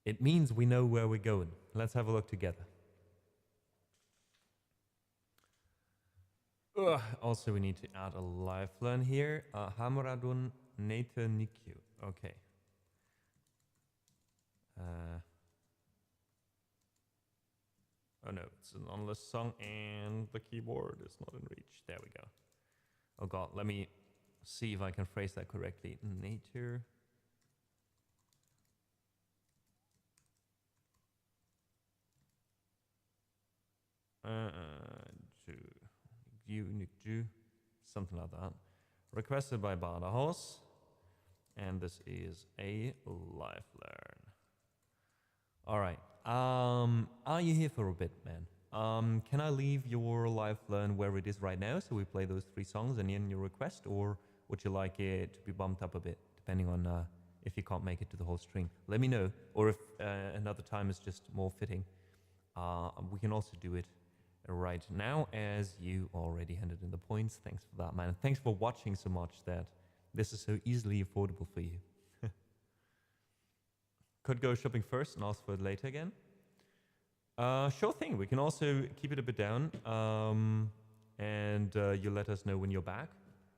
It means we know where we're going. Let's have a look together. Also, we need to add a live learn here. Hamaradun Nate Nikyu. Okay. Oh no, it's an unless song and the keyboard is not in reach. There we go. Oh god, let me see if I can phrase that correctly. Nature. Something like that. Requested by Badehouse. And this is a live learn. Alright. Are you here for a bit, man? Can I leave your live learn where it is right now so we play those 3 songs and in your request, or would you like it to be bumped up a bit depending on if you can't make it to the whole stream? Let me know, or if another time is just more fitting. We can also do it right now as you already handed in the points. Thanks for that, man. And thanks for watching so much that this is so easily affordable for you. Could go shopping first and ask for it later again. Sure thing. We can also keep it a bit down, and you let us know when you're back.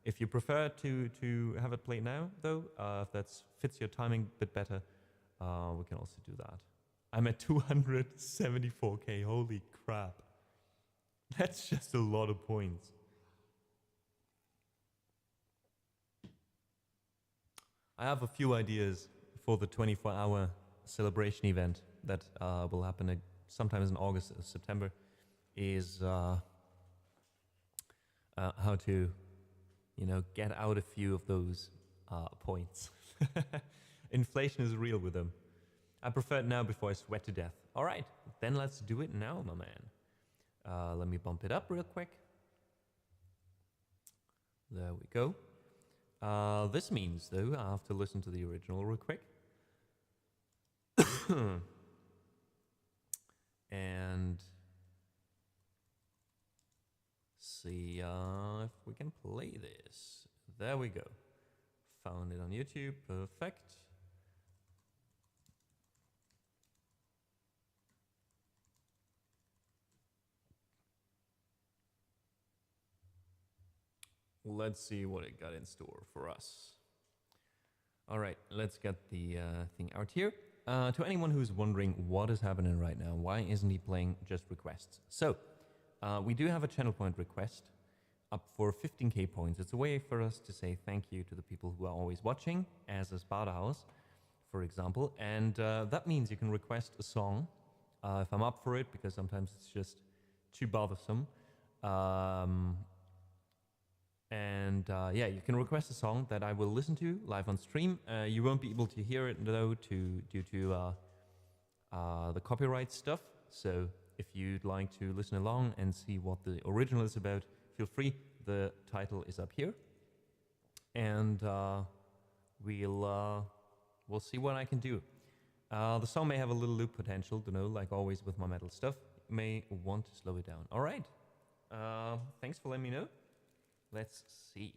If you prefer to have it played now, though, if that fits your timing a bit better, we can also do that. I'm at 274k. Holy crap! That's just a lot of points. I have a few ideas for the 24-hour celebration event that will happen sometimes in August or September, is how to, get out a few of those points. Inflation is real with them. I prefer it now before I sweat to death. All right, then let's do it now, my man. Let me bump it up real quick. There we go. This means, though, I have to listen to the original real quick. And see if we can play this. There we go. Found it on YouTube. Perfect. Let's see what it got in store for us. All right, let's get the thing out here. To anyone who's wondering what is happening right now, why isn't he playing just requests? So, we do have a channel point request up for 15k points. It's a way for us to say thank you to the people who are always watching, as a Badehouse, for example. And that means you can request a song, if I'm up for it, because sometimes it's just too bothersome. Yeah, you can request a song that I will listen to live on stream. You won't be able to hear it, though, due to the copyright stuff. So if you'd like to listen along and see what the original is about, feel free. The title is up here. And we'll see what I can do. The song may have a little loop potential, like always with my metal stuff. May want to slow it down. All right. Thanks for letting me know. Let's see.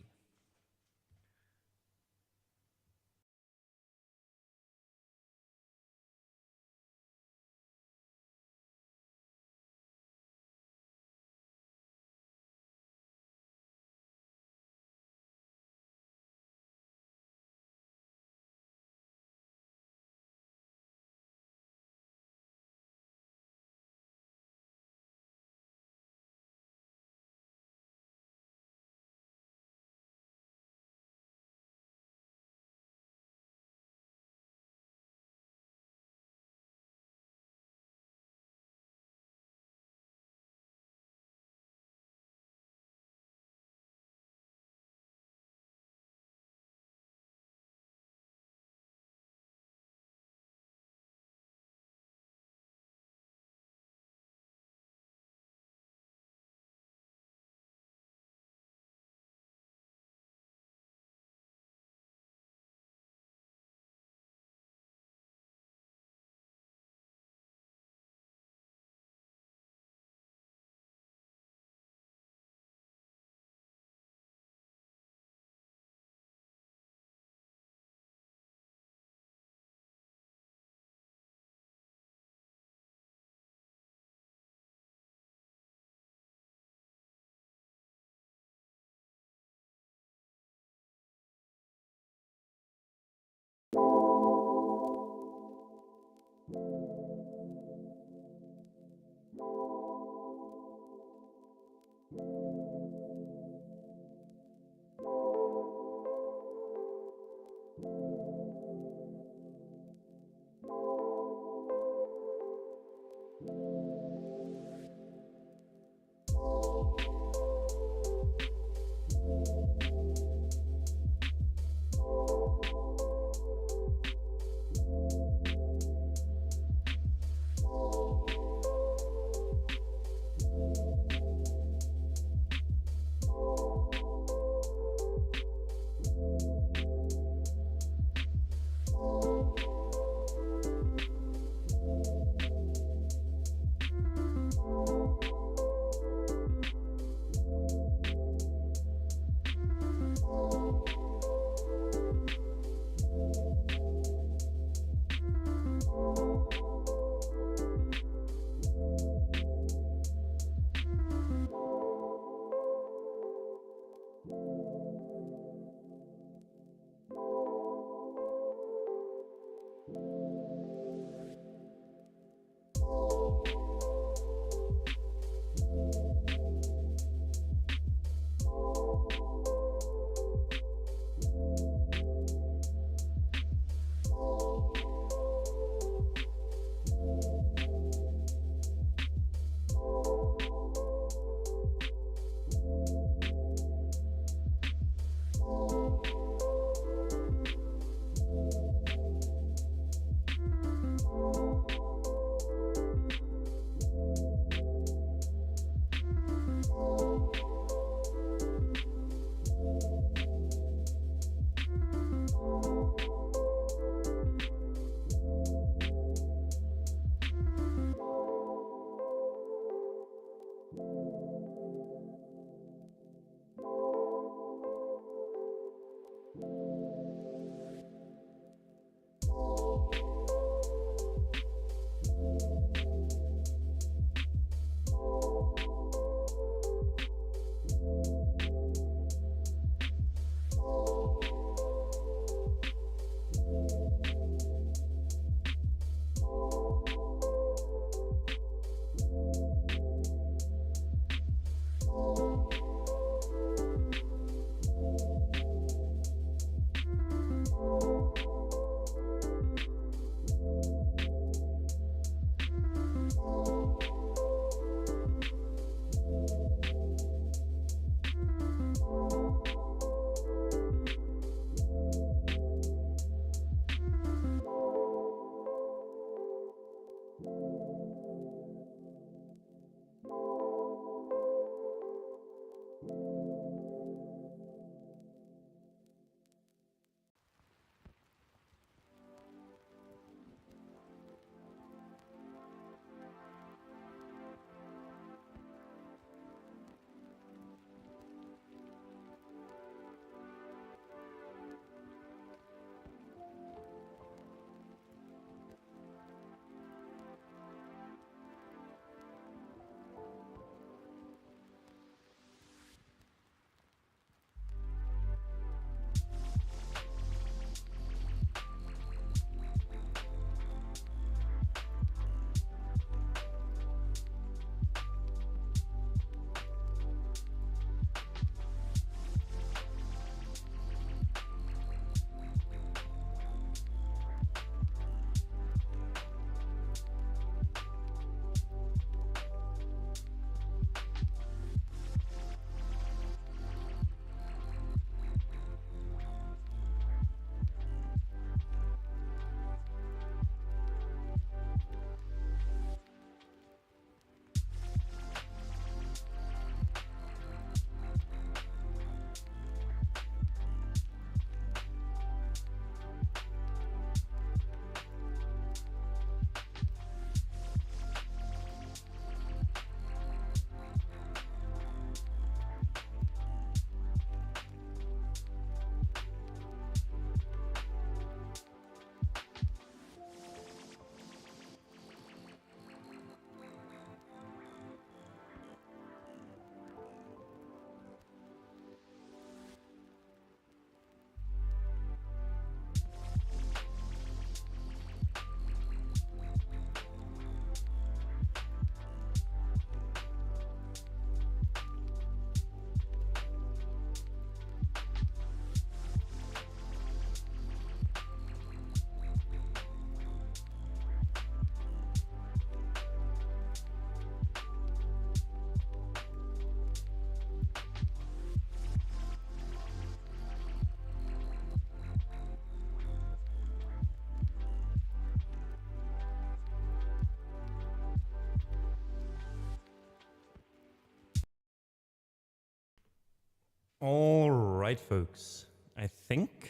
All right, folks. I think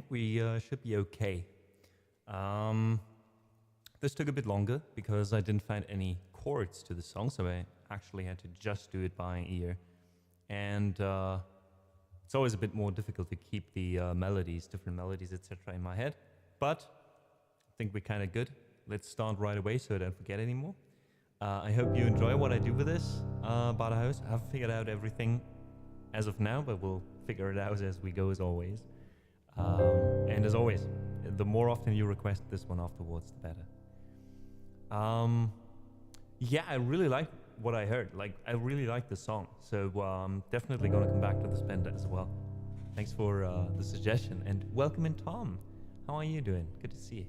we should be okay. This took a bit longer because I didn't find any chords to the song, so I actually had to just do it by ear. And it's always a bit more difficult to keep the different melodies, etc. in my head. But I think we're kind of good. Let's start right away so I don't forget anymore. I hope you enjoy what I do with this Bada House. I haven't figured out everything as of now, but we'll figure it out as we go, as always. And as always, the more often you request this one afterwards, the better. Yeah, I really like what I heard. Like, I really like the song. So I'm definitely going to come back to this band as well. Thanks for the suggestion. And welcome in, Tom. How are you doing? Good to see you.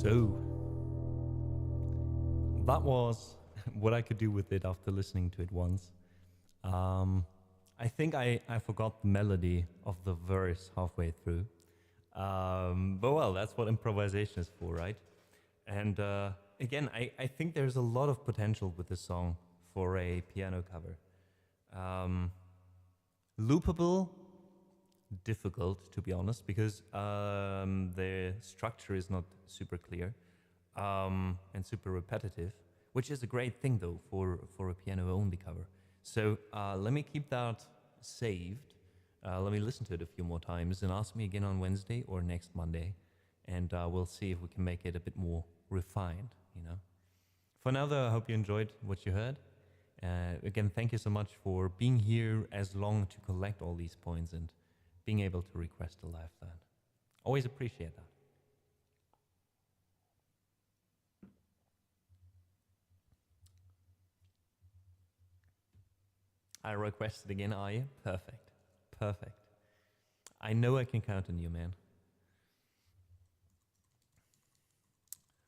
So, that was what I could do with it after listening to it once. I think I forgot the melody of the verse halfway through. But well, that's what improvisation is for, right? And again, I think there's a lot of potential with this song for a piano cover. Loopable, difficult to be honest, because the structure is not super clear and super repetitive, which is a great thing though for a piano only cover. So let me keep that saved. Let me listen to it a few more times and ask me again on Wednesday or next Monday, and we'll see if we can make it a bit more refined, you know. For now though, I hope you enjoyed what you heard. Again, thank you so much for being here as long to collect all these points and being able to request a live fan. Always appreciate that. I requested again, are you? Perfect. Perfect. I know I can count on you, man.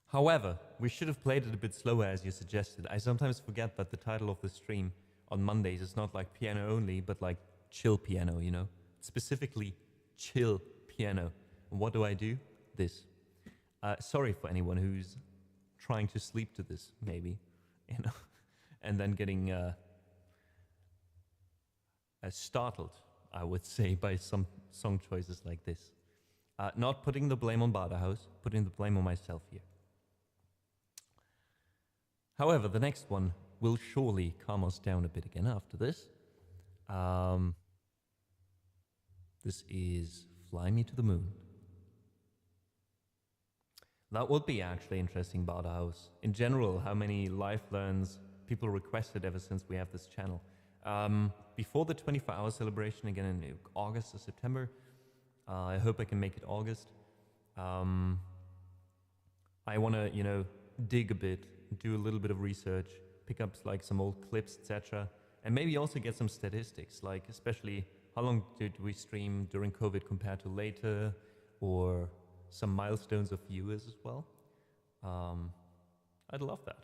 However, we should have played it a bit slower as you suggested. I sometimes forget that the title of the stream on Mondays is not like piano only, but like chill piano, you know? Specifically, chill piano. And what do? This. Sorry for anyone who's trying to sleep to this, maybe, you know, and then getting startled, I would say, by some song choices like this. Not putting the blame on Baderhaus, putting the blame on myself here. However, the next one will surely calm us down a bit again after this. This is Fly Me to the Moon. That would be actually interesting, Baderhaus. In general, how many live learns people requested ever since we have this channel. Before the 24-hour celebration, again in August or September, I hope I can make it August. I want to, you know, dig a bit, do a little bit of research, pick up like some old clips, etc. And maybe also get some statistics, like especially how long did we stream during COVID compared to later, or some milestones of viewers as well. I'd love that.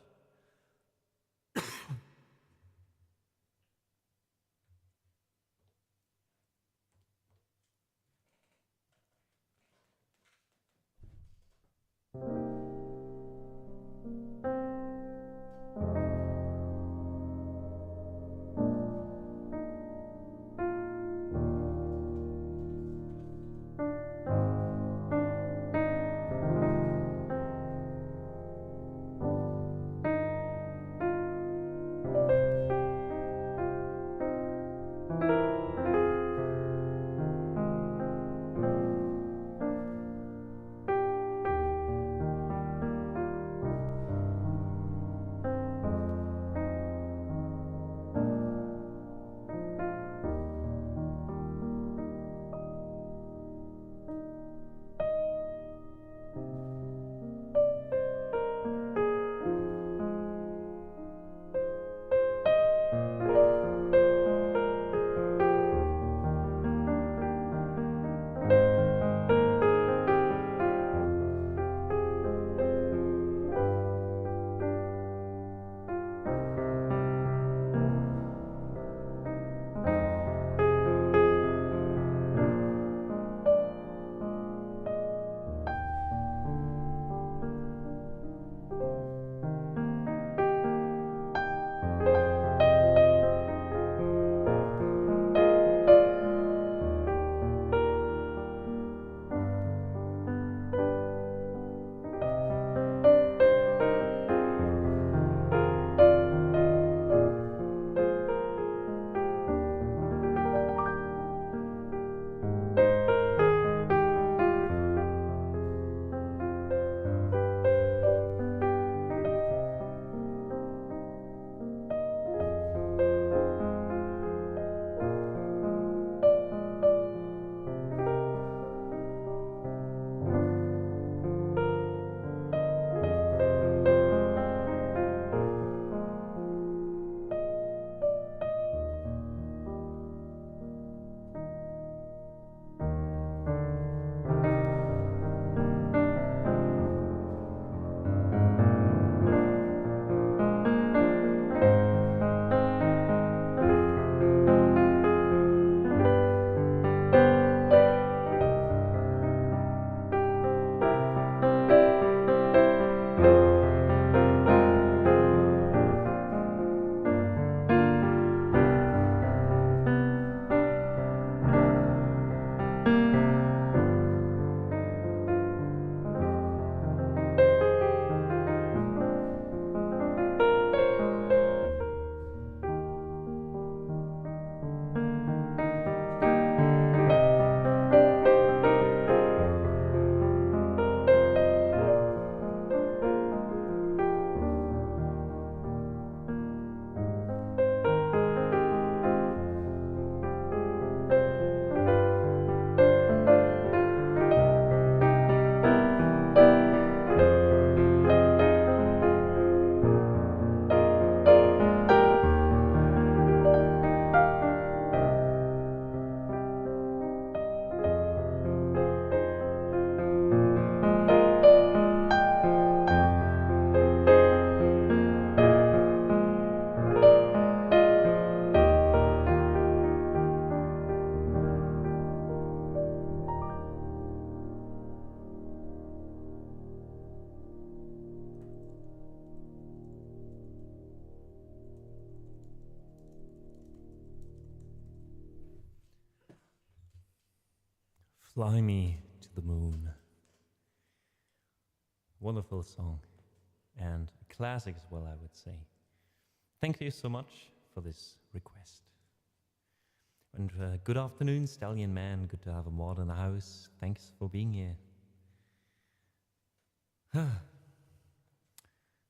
Fly Me to the Moon. Wonderful song and a classic as well, I would say. Thank you so much for this request. And good afternoon, Stallion Man. Good to have a mod in the house. Thanks for being here.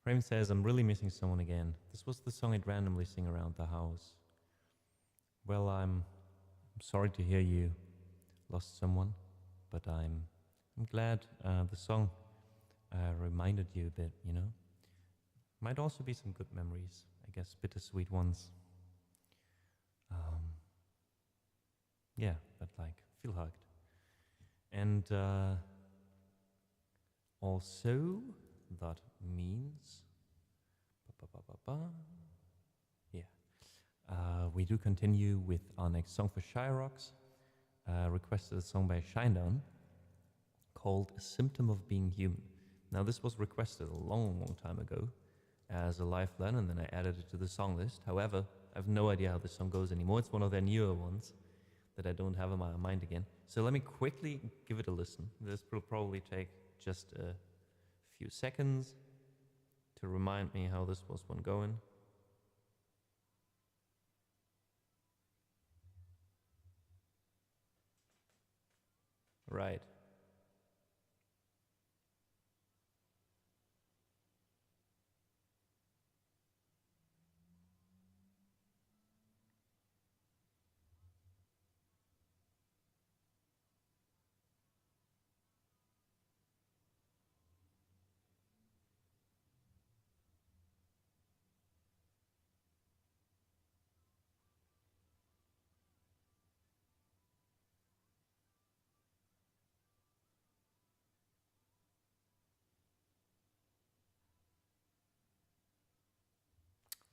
Raven says, I'm really missing someone again. This was the song I'd randomly sing around the house. Well, I'm sorry to hear you lost someone, but I'm glad the song reminded you a bit, you know. Might also be some good memories, I guess, bittersweet ones. Yeah, but like, feel hugged. And also, that means, yeah, we do continue with our next song for Shyrox. Requested a song by Shinedown called A Symptom of Being Human. Now, this was requested a long, long time ago as a live plan, and then I added it to the song list. However, I have no idea how this song goes anymore. It's one of their newer ones that I don't have in my mind again. So let me quickly give it a listen. This will probably take just a few seconds to remind me how this was one going. Right.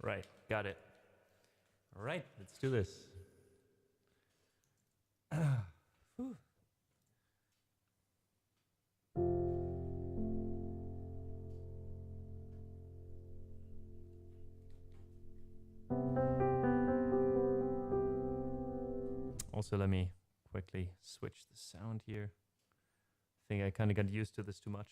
Right, got it. All right, let's do this. Also, let me quickly switch the sound here. I think I kind of got used to this too much.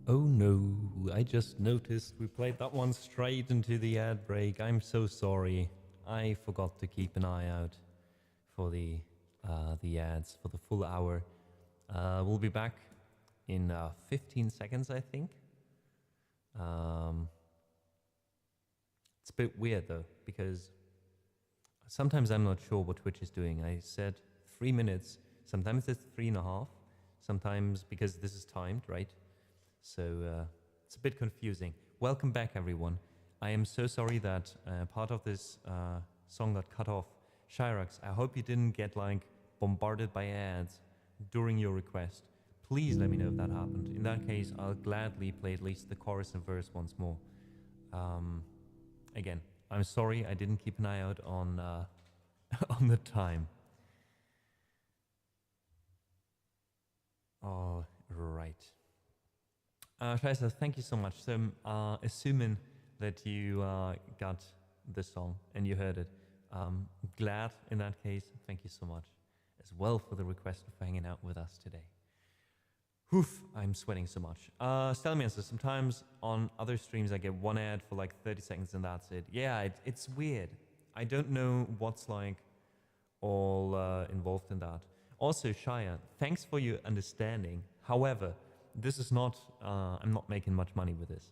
Oh no, I just noticed we played that one straight into the ad break. I'm so sorry. I forgot to keep an eye out for the ads for the full hour. We'll be back in 15 seconds, I think. It's a bit weird though, because sometimes I'm not sure what Twitch is doing. I said 3 minutes, sometimes it's 3.5, sometimes because this is timed, right? So it's a bit confusing. Welcome back, everyone. I am so sorry that part of this song got cut off. Shirax, I hope you didn't get like bombarded by ads during your request. Please let me know if that happened. In that case, I'll gladly play at least the chorus and verse once more. Again, I'm sorry I didn't keep an eye out on on the time. All right. Scheiße, thank you so much. So, assuming that you got the song and you heard it, glad in that case. Thank you so much as well for the request for hanging out with us today. Oof, I'm sweating so much. Stelmian, sometimes on other streams I get one ad for like 30 seconds and that's it. Yeah, it's weird. I don't know what's like all involved in that. Also, Shia, thanks for your understanding. However, this is not, I'm not making much money with this.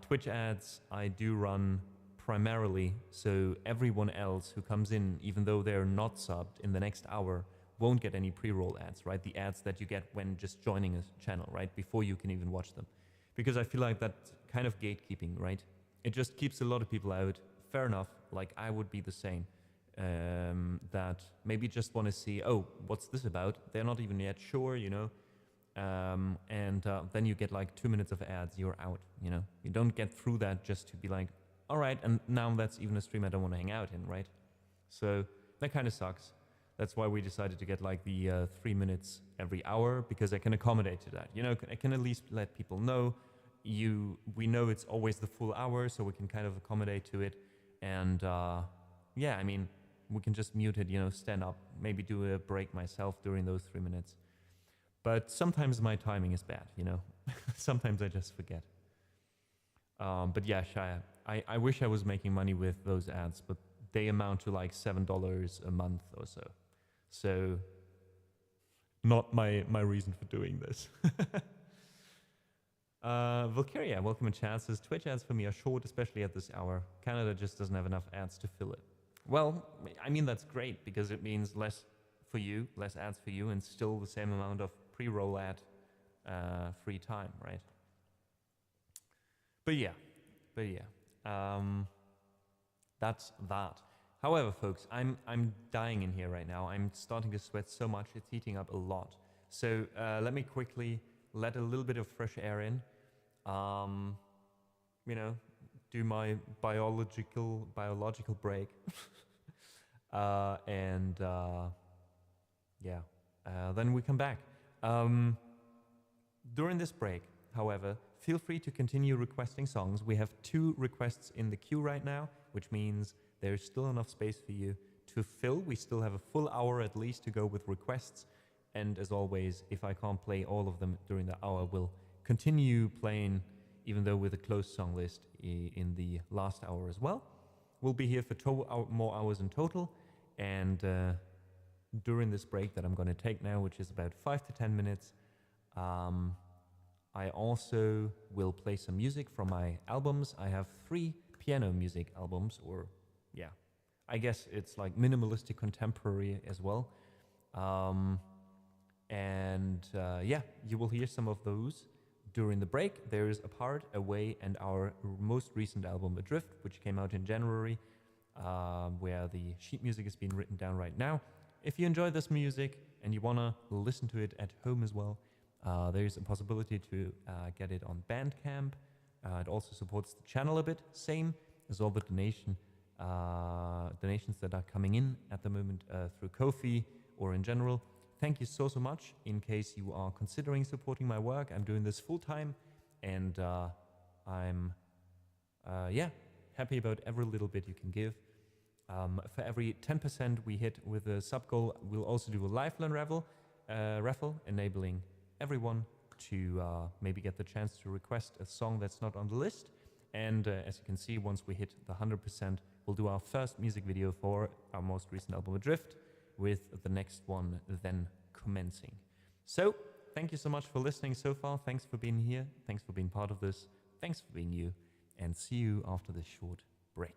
Twitch ads I do run primarily so everyone else who comes in, even though they're not subbed in the next hour, won't get any pre-roll ads, right? The ads that you get when just joining a channel, right? Before you can even watch them. Because I feel like that's kind of gatekeeping, right? It just keeps a lot of people out. Fair enough, like I would be the same. That maybe just want to see, oh, what's this about? They're not even yet sure, you know? Then you get like 2 minutes of ads, you're out, you know? You don't get through that just to be like, all right, and now that's even a stream I don't want to hang out in, right? So that kind of sucks. That's why we decided to get like the 3 minutes every hour, because I can accommodate to that. You know, I can at least let people know. We know it's always the full hour, so we can kind of accommodate to it. And yeah, I mean, we can just mute it, you know, stand up, maybe do a break myself during those 3 minutes. But sometimes my timing is bad, you know. Sometimes I just forget. But yeah, Shia, I wish I was making money with those ads, but they amount to like $7 a month or so. So, not my reason for doing this. Valkyria, welcome in chat, says Twitch ads for me are short, especially at this hour. Canada just doesn't have enough ads to fill it. Well, I mean, that's great because it means less for you, less ads for you, and still the same amount of pre-roll ad free time, right? But yeah, that's that. However, folks, I'm dying in here right now. I'm starting to sweat so much, it's heating up a lot. So let me quickly let a little bit of fresh air in. You know, do my biological break. Then we come back. During this break, however, feel free to continue requesting songs. We have 2 requests in the queue right now, which means there's still enough space for you to fill. We still have a full hour at least to go with requests. And as always, if I can't play all of them during the hour, we'll continue playing, even though with a closed song list in the last hour as well. We'll be here for more hours in total. And during this break that I'm going to take now, which is about 5 to 10 minutes, I also will play some music from my albums. I have 3 piano music albums, or yeah, I guess it's like minimalistic contemporary as well. Yeah, you will hear some of those during the break. There is Apart, Away, and our most recent album, Adrift, which came out in January, where the sheet music is being written down right now. If you enjoy this music and you want to listen to it at home as well, there is a possibility to get it on BANDCAMP. It also supports the channel a bit, same as all the donations that are coming in at the moment through Ko-fi or in general. Thank you so much. In case you are considering supporting my work, I'm doing this full time, and I'm happy about every little bit you can give. For every 10% we hit with a sub goal, we'll also do a lifeline raffle, enabling everyone to maybe get the chance to request a song that's not on the list. And as you can see, once we hit the 100%, we'll do our first music video for our most recent album, Adrift, with the next one then commencing. So, thank you so much for listening so far. Thanks for being here. Thanks for being part of this. Thanks for being you. And see you after this short break.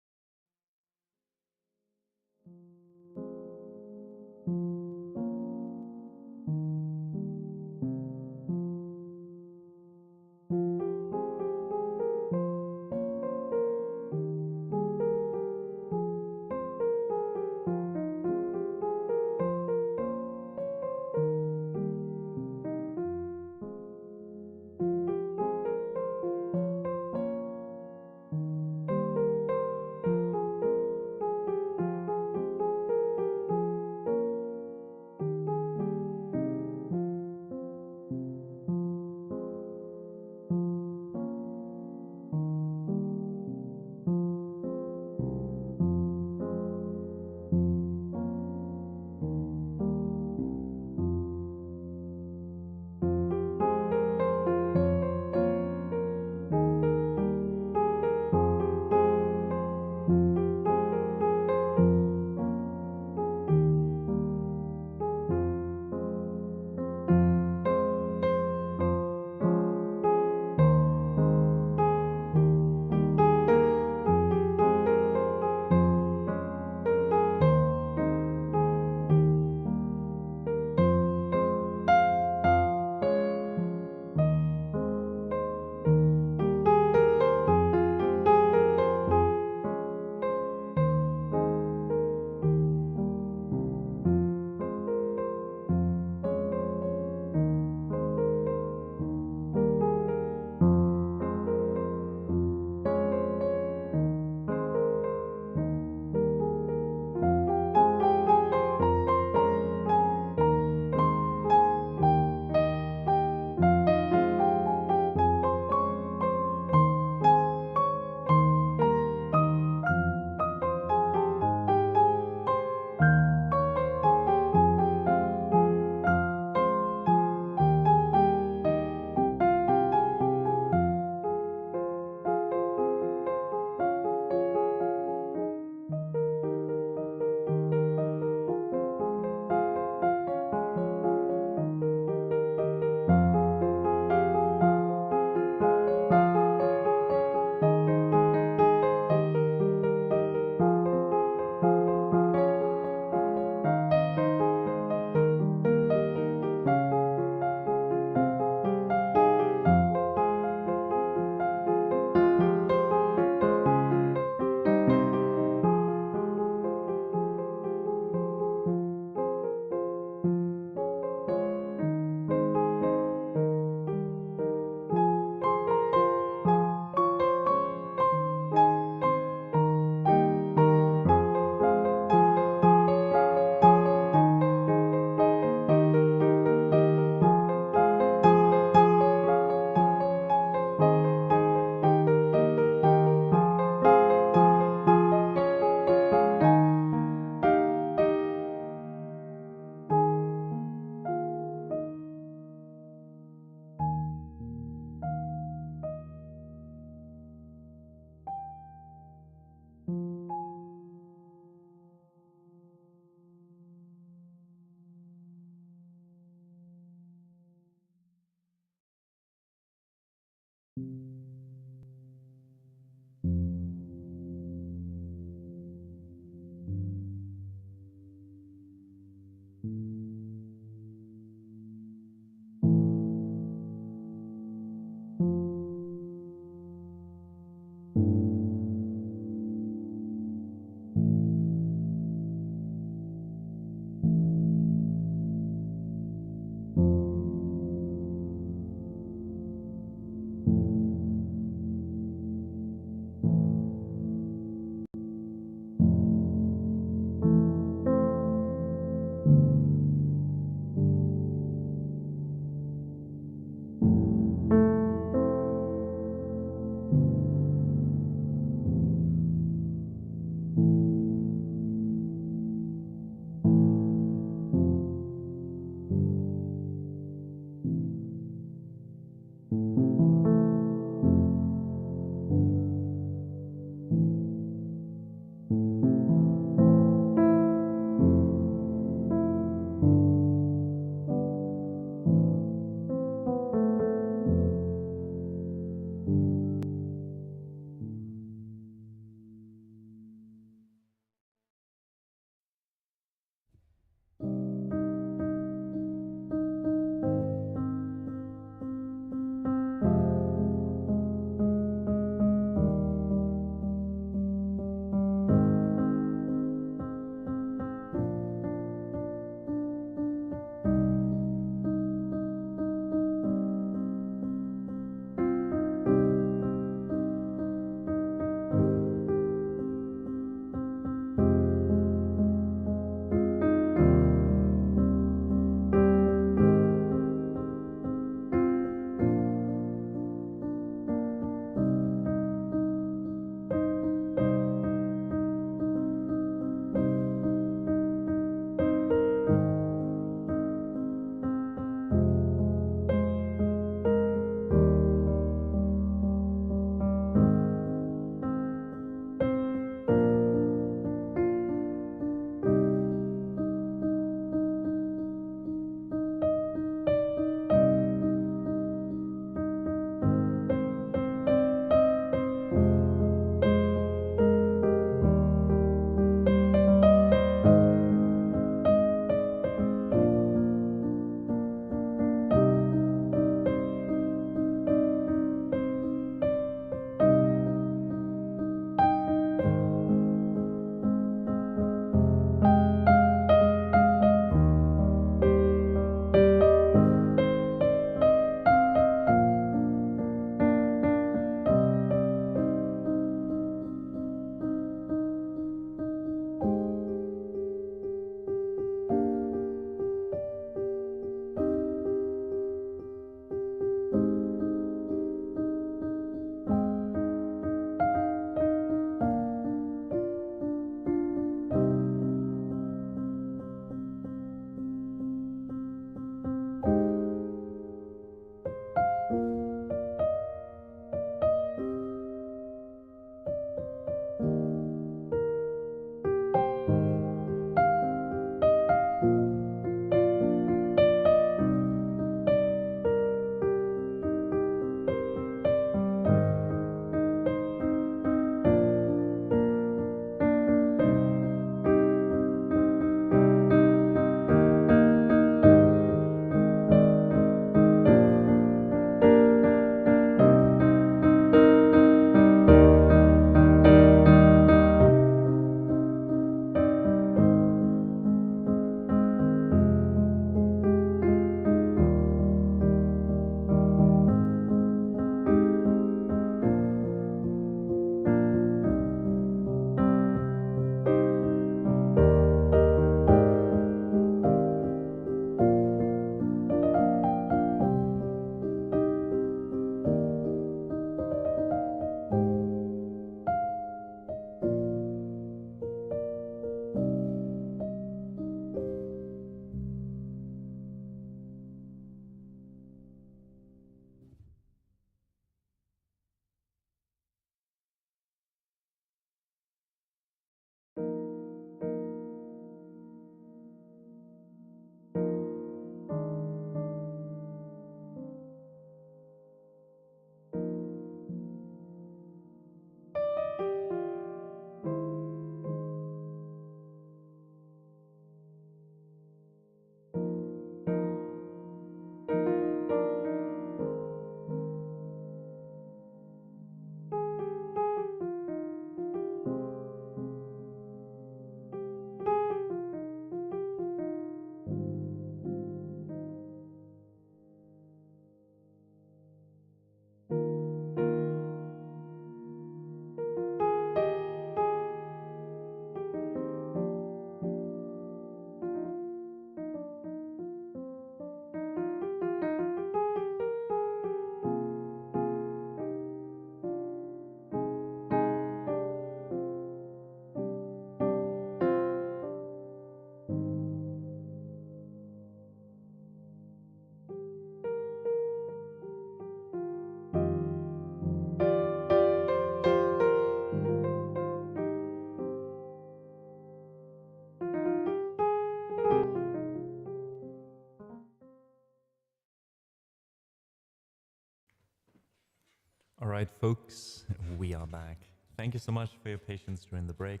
Alright folks, we are back. Thank you so much for your patience during the break.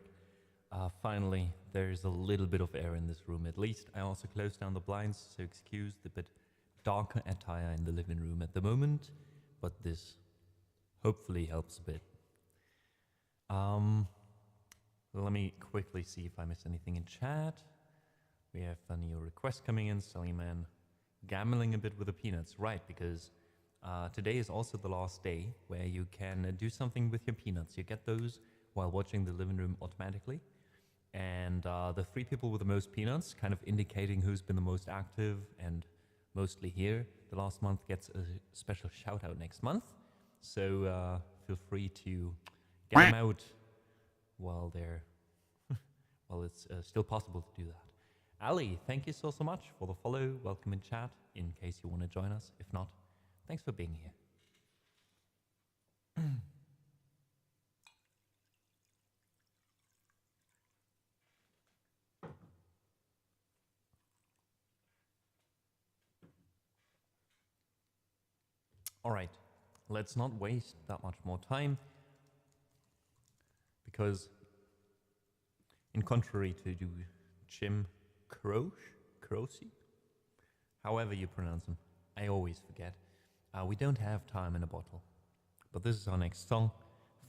Finally, there's a little bit of air in this room at least. I also closed down the blinds, so excuse the bit darker attire in the living room at the moment, but this hopefully helps a bit. Let me quickly see if I missed anything in chat. We have a new request coming in, Sallyman gambling a bit with the peanuts, right, because today is also the last day where you can do something with your peanuts. You get those while watching the living room automatically. And the 3 people with the most peanuts, kind of indicating who's been the most active and mostly here the last month, gets a special shout out next month. So feel free to get them out while they're while it's still possible to do that. Ali, thank you so much for the follow. Welcome in chat in case you want to join us. If not, thanks for being here. All right, let's not waste that much more time, because in contrary to Jim Croce, however you pronounce him, I always forget, we don't have time in a bottle. But this is our next song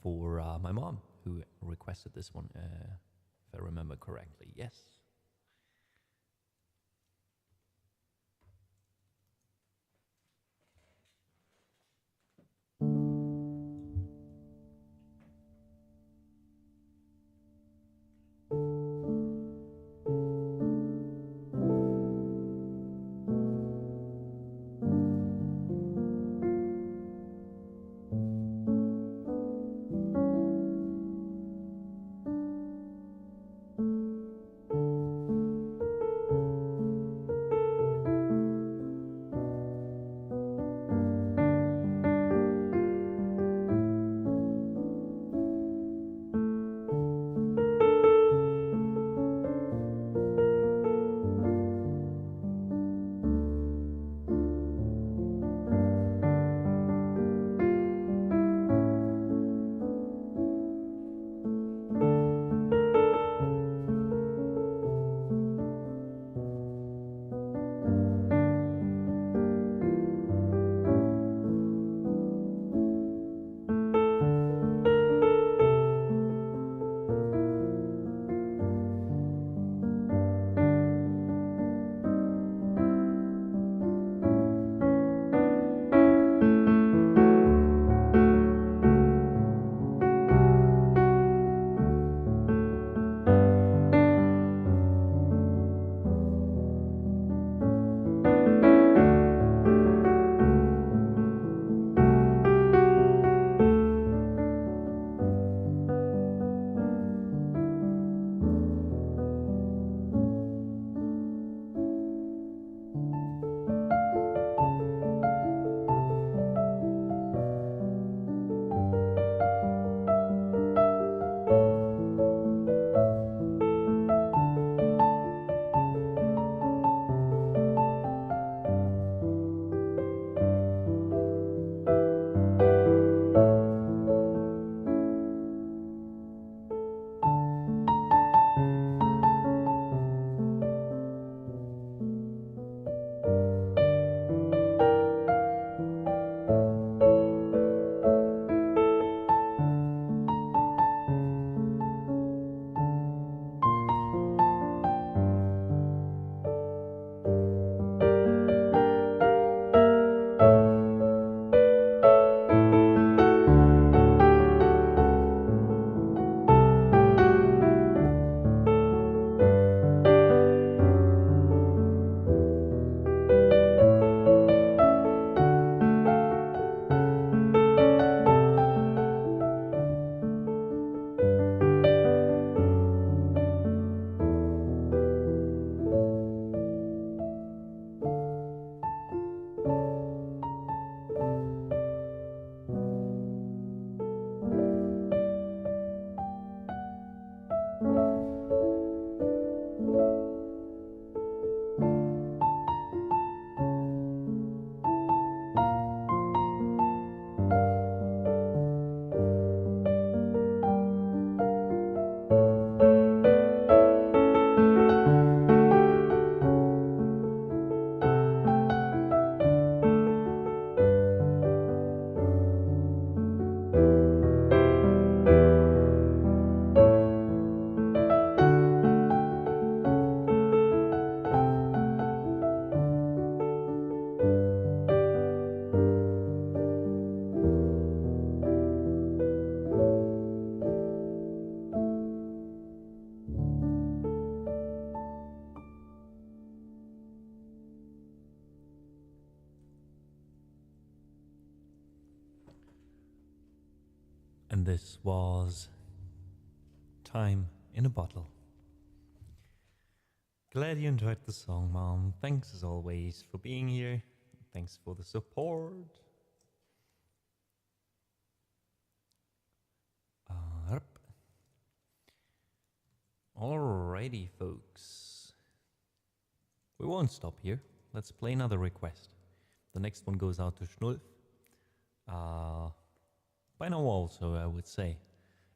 for my mom, who requested this one, if I remember correctly. Yes. And this was Time in a Bottle. Glad you enjoyed the song, Mom. Thanks as always for being here. Thanks for the support. Alrighty, folks. We won't stop here. Let's play another request. The next one goes out to Schnulf. By now also, I would say,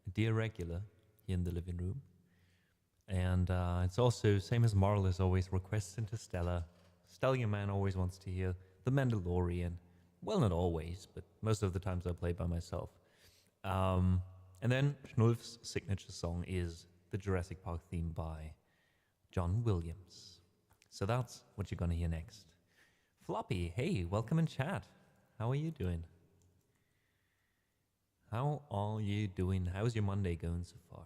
a dear regular here in the living room. And it's also, same as Marl is always, requests Interstellar. Stallion Man always wants to hear The Mandalorian. Well, not always, but most of the times I play by myself. And then Schnulf's signature song is the Jurassic Park theme by John Williams. So that's what you're gonna hear next. Floppy, hey, welcome in chat. How are you doing? How are you doing? How's your Monday going so far?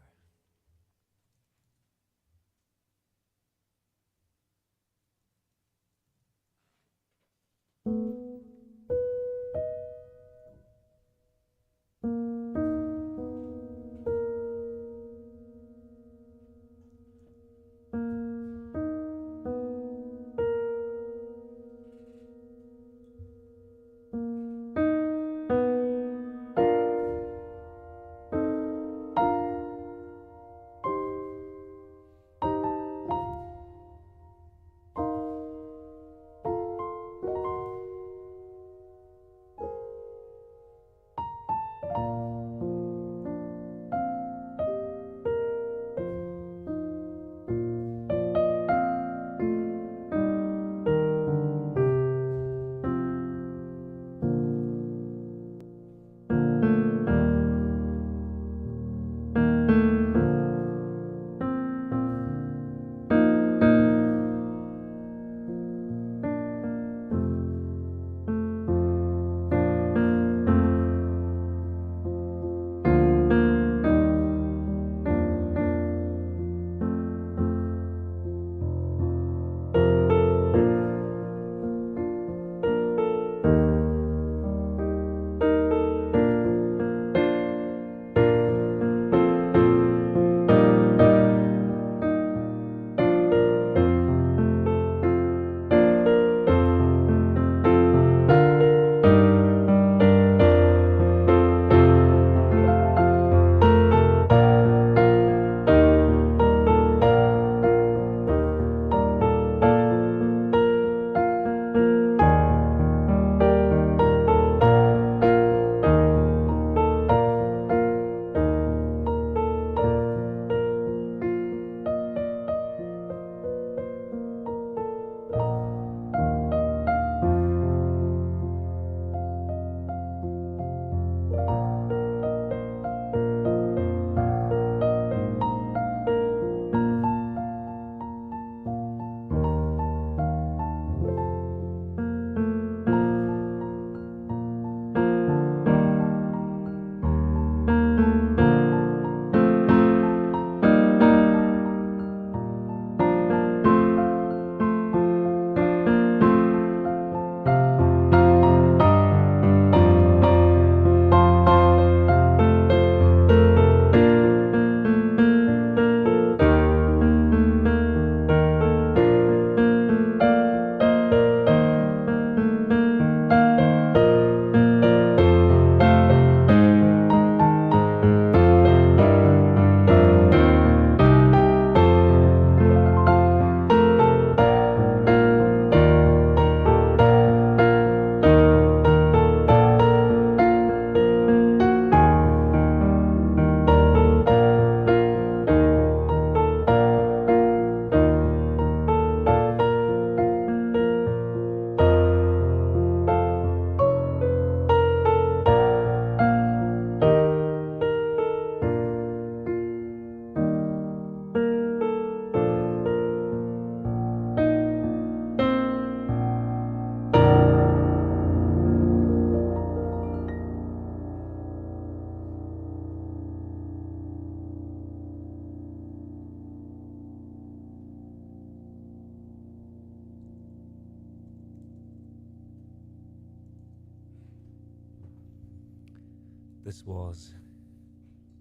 This was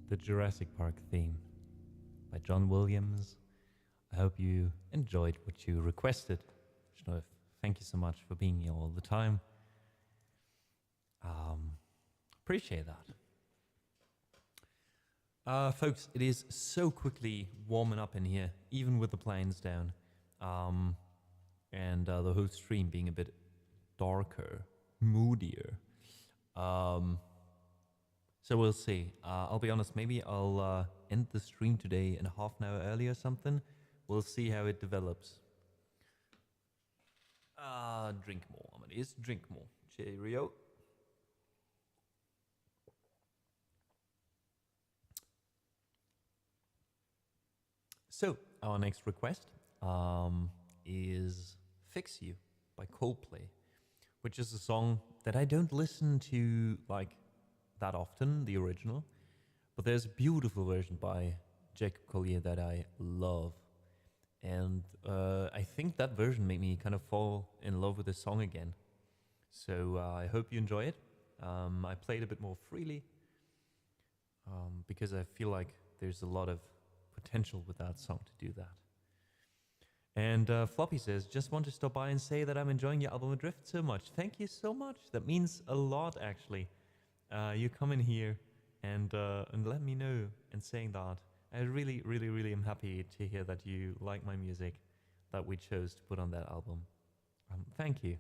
the Jurassic Park theme by John Williams. I hope you enjoyed what you requested. Schnulf, thank you so much for being here all the time. Appreciate that. Folks, it is so quickly warming up in here, even with the blinds down. And the whole stream being a bit darker, moodier. So we'll see. I'll be honest, maybe I'll end the stream today in a half an hour early or something. We'll see how it develops. Drink more, Amadeus, drink more. Cheerio. So, our next request is Fix You by Coldplay, which is a song that I don't listen to like that often, the original, but there's a beautiful version by Jacob Collier that I love. And I think that version made me kind of fall in love with the song again. So I hope you enjoy it. I played a bit more freely because I feel like there's a lot of potential with that song to do that. And Floppy says, just want to stop by and say that I'm enjoying your album Adrift so much. Thank you so much. That means a lot, actually. You come in here and let me know and saying that. I really, really, really am happy to hear that you like my music that we chose to put on that album. Thank you.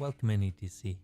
Welcome in ETC.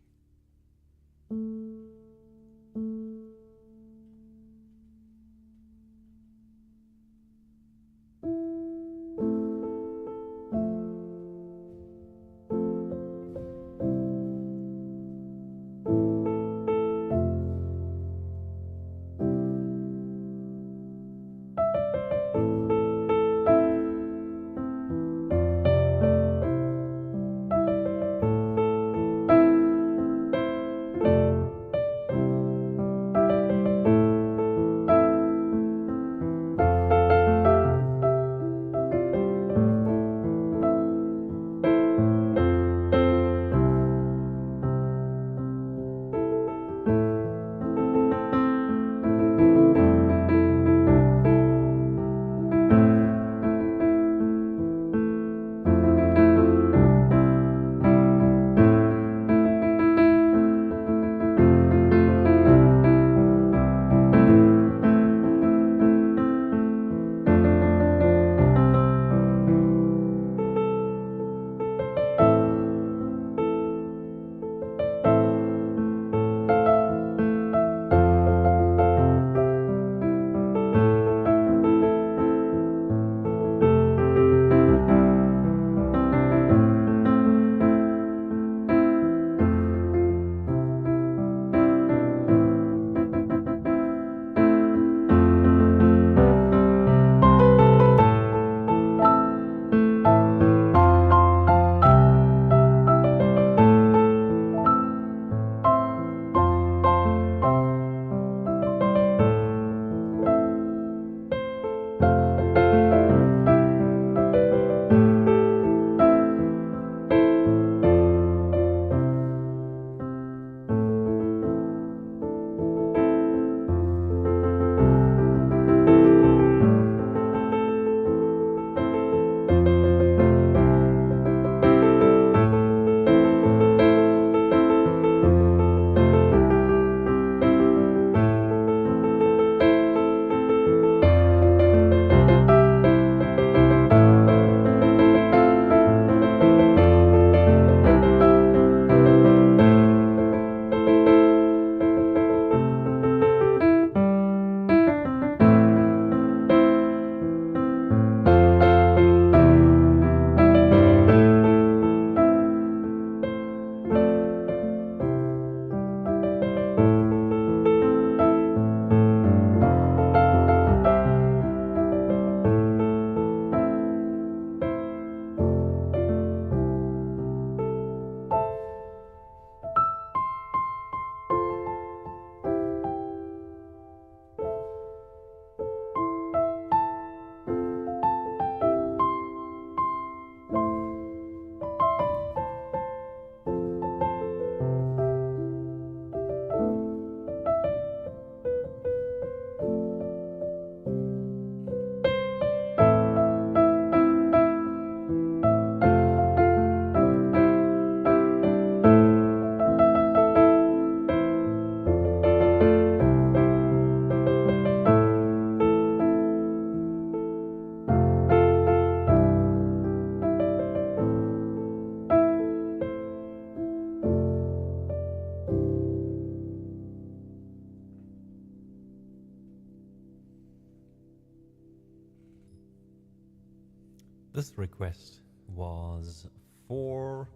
This request was for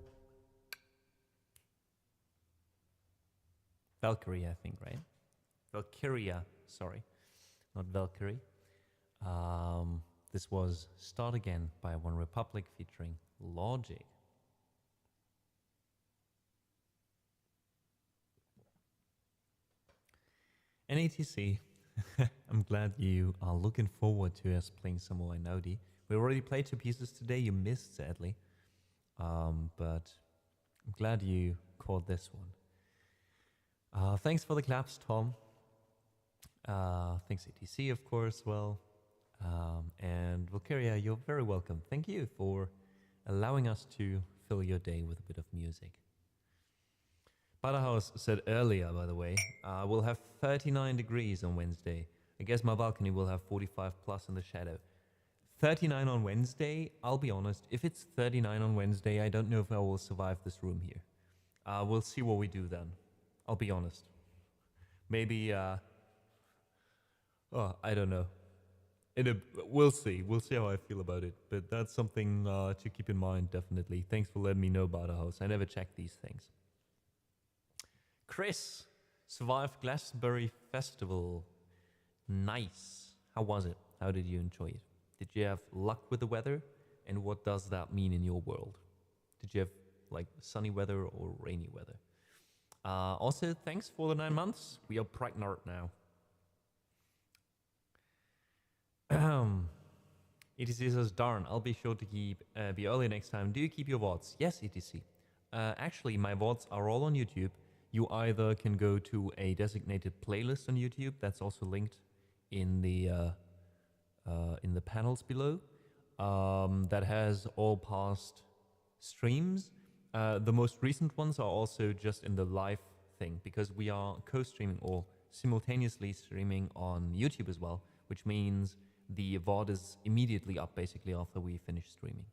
Valkyrie, I think, right? Valkyria, sorry, not Valkyrie. This was Start Again by One Republic featuring Logic. And ATC, I'm glad you are looking forward to us playing some more Inodi. We already played 2 pieces today, you missed sadly, but I'm glad you caught this one. Thanks for the claps, Tom. Thanks ATC, of course, well. And Valkyria, you're very welcome. Thank you for allowing us to fill your day with a bit of music. Butterhouse said earlier, by the way, we'll have 39 degrees on Wednesday. I guess my balcony will have 45 plus in the shadow. 39 on Wednesday, I'll be honest, if it's 39 on Wednesday, I don't know if I will survive this room here. We'll see what we do then. I'll be honest. Maybe, oh, I don't know. We'll see. We'll see how I feel about it. But that's something to keep in mind, definitely. Thanks for letting me know about the house. I never check these things. Chris survived Glastonbury Festival. Nice. How was it? How did you enjoy it? Did you have luck with the weather? And what does that mean in your world? Did you have like sunny weather or rainy weather? Also, thanks for the 9 months. We are pregnant now. ETC says, darn, I'll be sure to be early next time. Do you keep your VODs? Yes, ETC. Actually, my VODs are all on YouTube. You either can go to a designated playlist on YouTube, that's also linked in the panels below, that has all past streams. The most recent ones are also just in the live thing, because we are co-streaming or simultaneously streaming on YouTube as well, which means the VOD is immediately up basically after we finish streaming.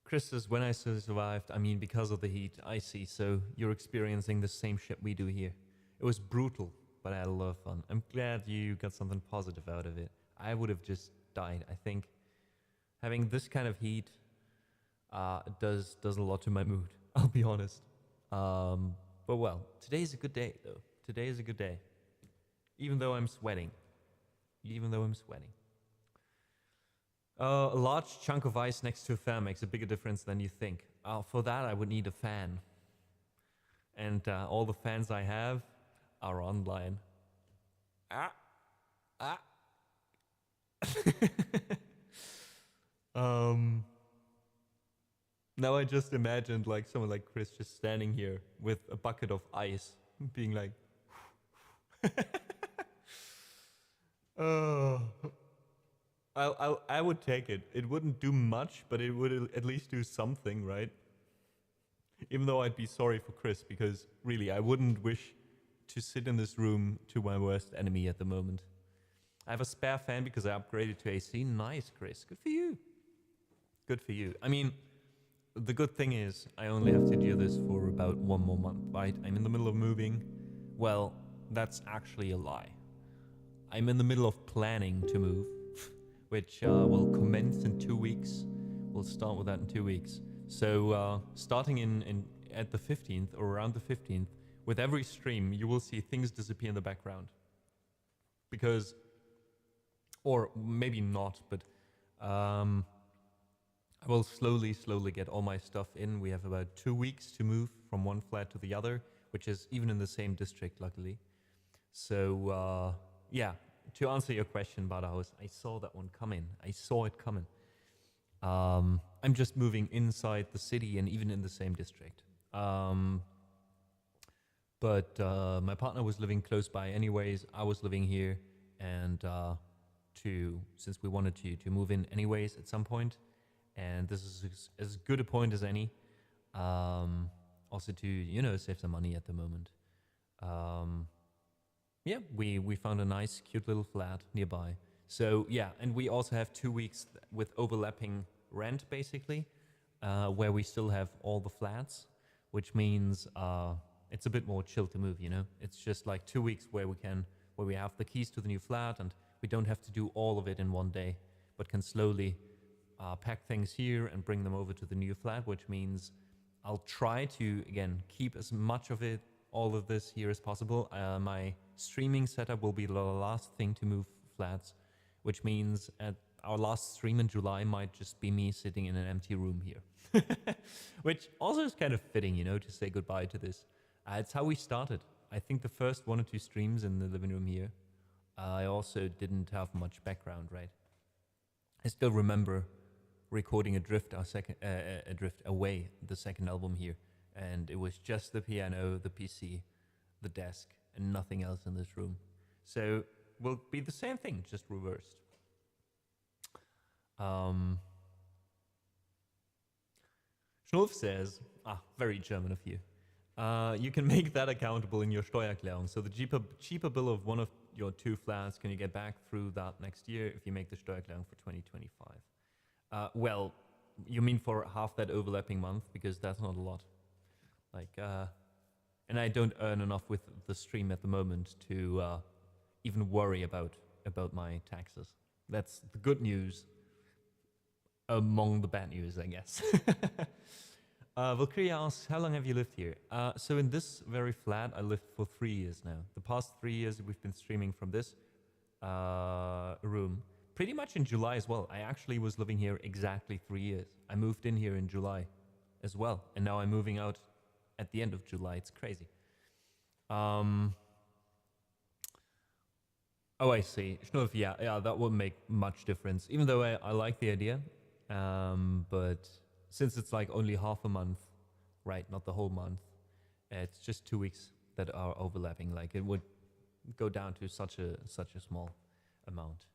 Chris says, when I survived, I mean because of the heat. I see, so you're experiencing the same shit we do here. It was brutal, but I had a lot of fun. I'm glad you got something positive out of it. I would have just died. I think having this kind of heat does a lot to my mood, I'll be honest. But well, today is a good day though. Today is a good day. Even though I'm sweating. A large chunk of ice next to a fan makes a bigger difference than you think. For that, I would need a fan. And all the fans I have are online. Now I just imagined like someone like Chris just standing here with a bucket of ice, being like, oh. I would take it. It wouldn't do much, but it would at least do something, right? Even though I'd be sorry for Chris, because really, I wouldn't wish to sit in this room to my worst enemy at the moment. I have a spare fan because I upgraded to AC. Nice, Chris. Good for you. Good for you. I mean, the good thing is I only have to do this for about 1 more month, right? I'm in the middle of moving. Well, that's actually a lie. I'm in the middle of planning to move, which will commence in 2 weeks. We'll start with that in 2 weeks. So starting at the 15th or around the 15th, with every stream, you will see things disappear in the background. Because, or maybe not, but I will slowly get all my stuff in. We have about 2 weeks to move from one flat to the other, which is even in the same district, luckily. So, yeah. To answer your question about the house, I saw that one coming. I saw it coming. I'm just moving inside the city and even in the same district. But my partner was living close by anyways. I was living here, and since we wanted to move in anyways at some point, and this is as good a point as any. Also to save some money at the moment. Yeah, we found a nice, cute little flat nearby. So yeah, and we also have 2 weeks with overlapping rent, basically, where we still have all the flats, which means it's a bit more chill to move. It's just like 2 weeks where we have the keys to the new flat, and we don't have to do all of it in one day, but can slowly pack things here and bring them over to the new flat, which means I'll try to again keep as much of it, all of this here as possible. My streaming setup will be the last thing to move flats, which means at our last stream in July might just be me sitting in an empty room here. Which also is kind of fitting, to say goodbye to this. It's how we started. I think the first 1 or 2 streams in the living room here, I also didn't have much background, right? I still remember recording Adrift Away, the second album here, and it was just the piano, the PC, the desk, and nothing else in this room. So will be the same thing, just reversed. Schnulf says, very German of you. You can make that accountable in your Steuererklärung. So the cheaper bill of one of your 2 flats, can you get back through that next year if you make the Steuererklärung for 2025? Well, You mean for half that overlapping month? Because that's not a lot. Like, and I don't earn enough with the stream at the moment to even worry about my taxes. That's the good news among the bad news, I guess. Valkyria asks, how long have you lived here? So in this very flat, I lived for 3 years now. The past 3 years, we've been streaming from this room. Pretty much in July as well. I actually was living here exactly 3 years. I moved in here in July as well. And now I'm moving out at the end of July. It's crazy. Oh, I see. Schnurf, yeah, that wouldn't make much difference. Even though I like the idea. But since it's like only half a month, right, not the whole month, it's just 2 weeks that are overlapping. Like it would go down to such a small amount.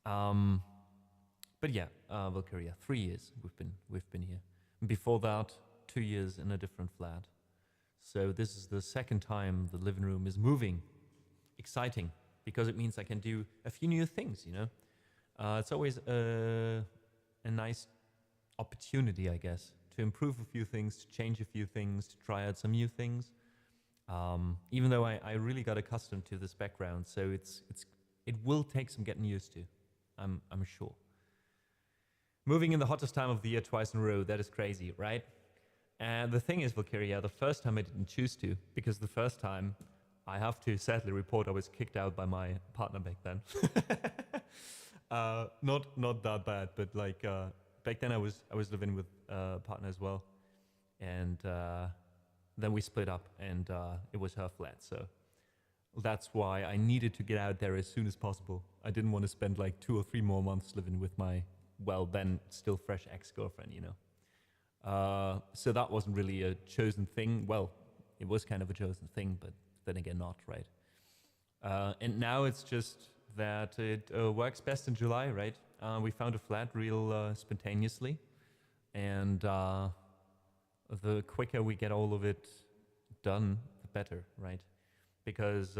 But yeah, Valkyria, 3 years we've been here. Before that, 2 years in a different flat. So this is the second time the living room is moving. Exciting, because it means I can do a few new things, you know? It's always a nice opportunity, I guess, to improve a few things, to change a few things, to try out some new things. Even though I really got accustomed to this background, so it will take some getting used to, I'm sure. Moving in the hottest time of the year twice in a row, that is crazy, right? And the thing is, Valkyria, the first time I didn't choose to, because the first time, I have to sadly report, I was kicked out by my partner back then. Not that bad, but like back then I was living with a partner as well, and then we split up, and it was her flat, so that's why I needed to get out there as soon as possible. I didn't want to spend like 2 or 3 more months living with my, well, then still fresh ex-girlfriend, you know. So that wasn't really a chosen thing. Well, it was kind of a chosen thing, but then again not, right? And now it's just that it works best in July, right? We found a flat real spontaneously, and the quicker we get all of it done, the better, right? Because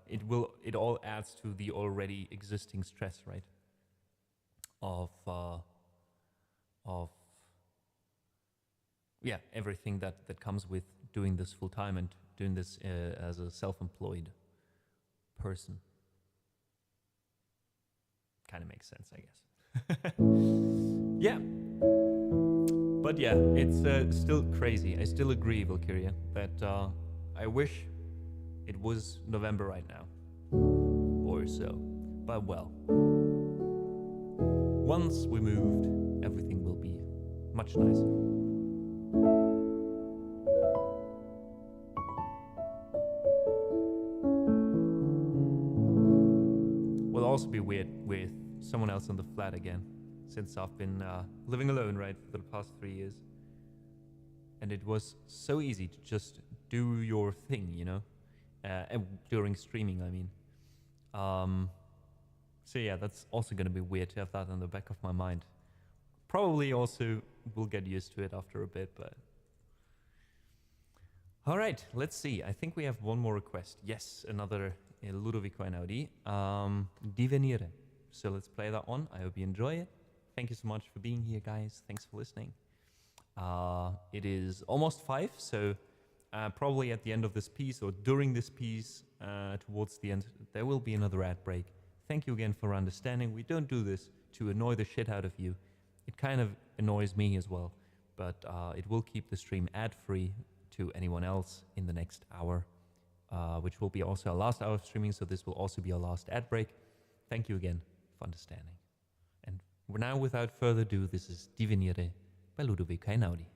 it all adds to the already existing stress, right? Of yeah, everything that comes with doing this full time and doing this as a self-employed person. Kind of makes sense, I guess. Yeah. But yeah, it's still crazy. I still agree, Valkyria, that I wish it was November right now. Or so. But well. Once we moved, everything will be much nicer. Will also be weird with someone else in the flat again, since I've been living alone, right, for the past 3 years. And it was so easy to just do your thing, you know, during streaming, I mean. So yeah, that's also going to be weird to have that in the back of my mind. Probably also will get used to it after a bit, but... All right, let's see. I think we have one more request. Yes, another Ludovico Einaudi. Divenire. So let's play that one. I hope you enjoy it. Thank you so much for being here, guys. Thanks for listening. It is almost 5, so probably at the end of this piece or during this piece, towards the end, there will be another ad break. Thank you again for understanding. We don't do this to annoy the shit out of you. It kind of annoys me as well, but it will keep the stream ad-free to anyone else in the next hour, which will be also our last hour of streaming, so this will also be our last ad break. Thank you again for understanding. And now, without further ado, this is Divenire by Ludovico Einaudi.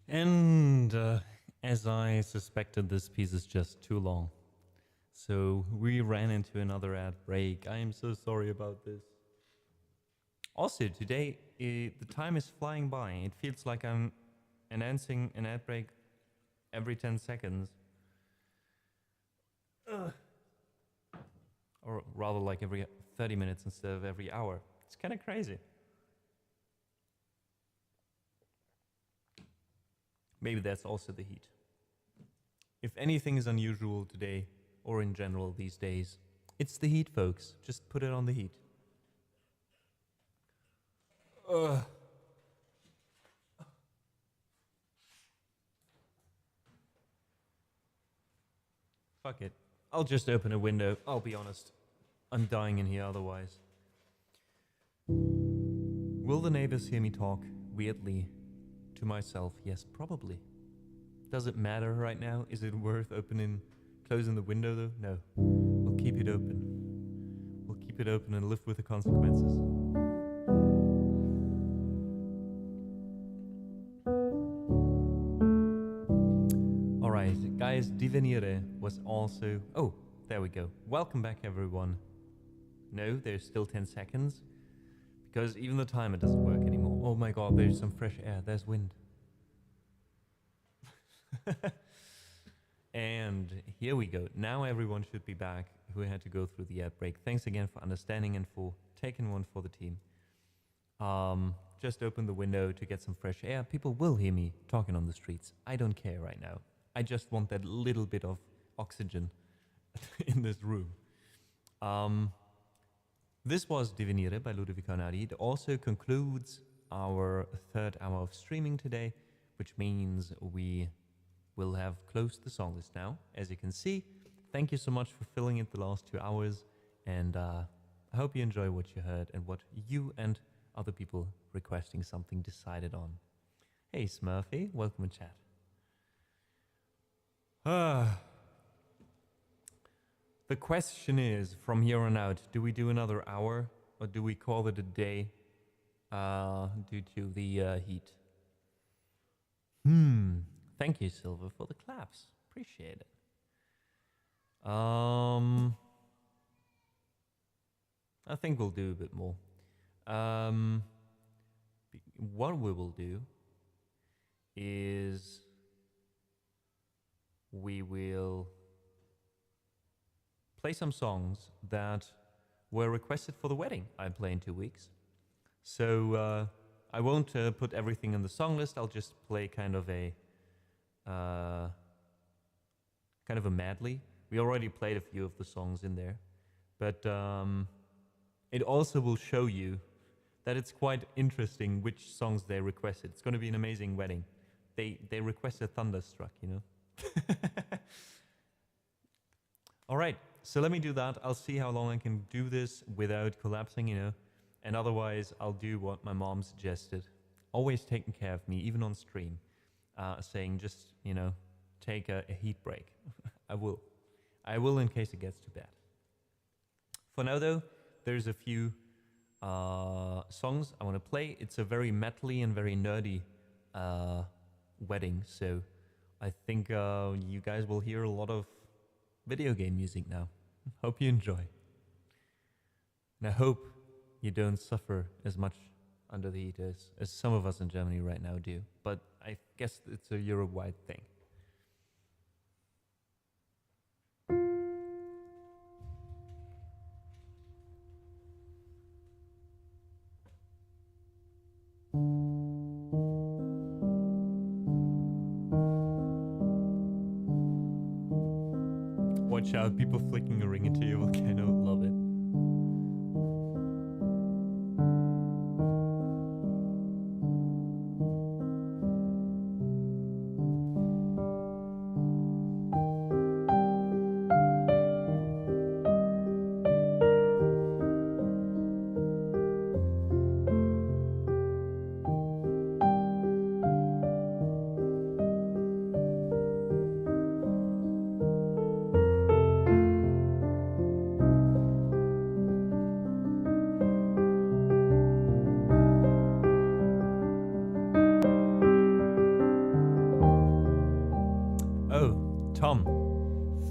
And as I suspected, this piece is just too long. So we ran into another ad break. I am so sorry about this. Also, today, the time is flying by. It feels like I'm announcing an ad break every 10 seconds. Or rather like every 30 minutes instead of every hour. It's kind of crazy. Maybe that's also the heat. If anything is unusual today, or in general these days, it's the heat, folks. Just put it on the heat. Fuck it. I'll just open a window. I'll be honest. I'm dying in here otherwise. Will the neighbors hear me talk weirdly to myself? Yes, probably. Does it matter right now? Is it worth closing the window though? No. We'll keep it open. We'll keep it open and live with the consequences. Alright, guys, Divenire was also... Oh, there we go. Welcome back, everyone. No, there's still 10 seconds. Because even the timer doesn't work anymore. Oh my god, there's some fresh air. There's wind. And here we go. Now everyone should be back who had to go through the ad break. Thanks again for understanding and for taking one for the team. Just open the window to get some fresh air. People will hear me talking on the streets. I don't care right now. I just want that little bit of oxygen in this room. This was Divenire by Ludovico Einaudi. It also concludes our third hour of streaming today, which means we will have closed the song list now. As you can see, thank you so much for filling it the last 2 hours, and I hope you enjoy what you heard and what you and other people requesting something decided on. Hey Smurfy, welcome in chat. The question is, from here on out, do we do another hour or do we call it a day due to the heat? Thank you, Silver, for the claps. Appreciate it. I think we'll do a bit more. What we will do is we will play some songs that were requested for the wedding I play in 2 weeks. So I won't put everything in the song list. I'll just play kind of a medley. We already played a few of the songs in there, but it also will show you that it's quite interesting which songs they requested. It's going to be an amazing wedding. They requested Thunderstruck, you know. All right, so let me do that. I'll see how long I can do this without collapsing, you know. And otherwise, I'll do what my mom suggested. Always taking care of me, even on stream. Saying just, you know, take a heat break. I will. I will in case it gets too bad. For now, though, there's a few songs I want to play. It's a very metally and very nerdy wedding, so I think you guys will hear a lot of video game music now. Hope you enjoy. And I hope you don't suffer as much under the heat as some of us in Germany right now do. But I guess it's a Europe-wide thing. Watch out, people flicking a ring into your volcano. Love it.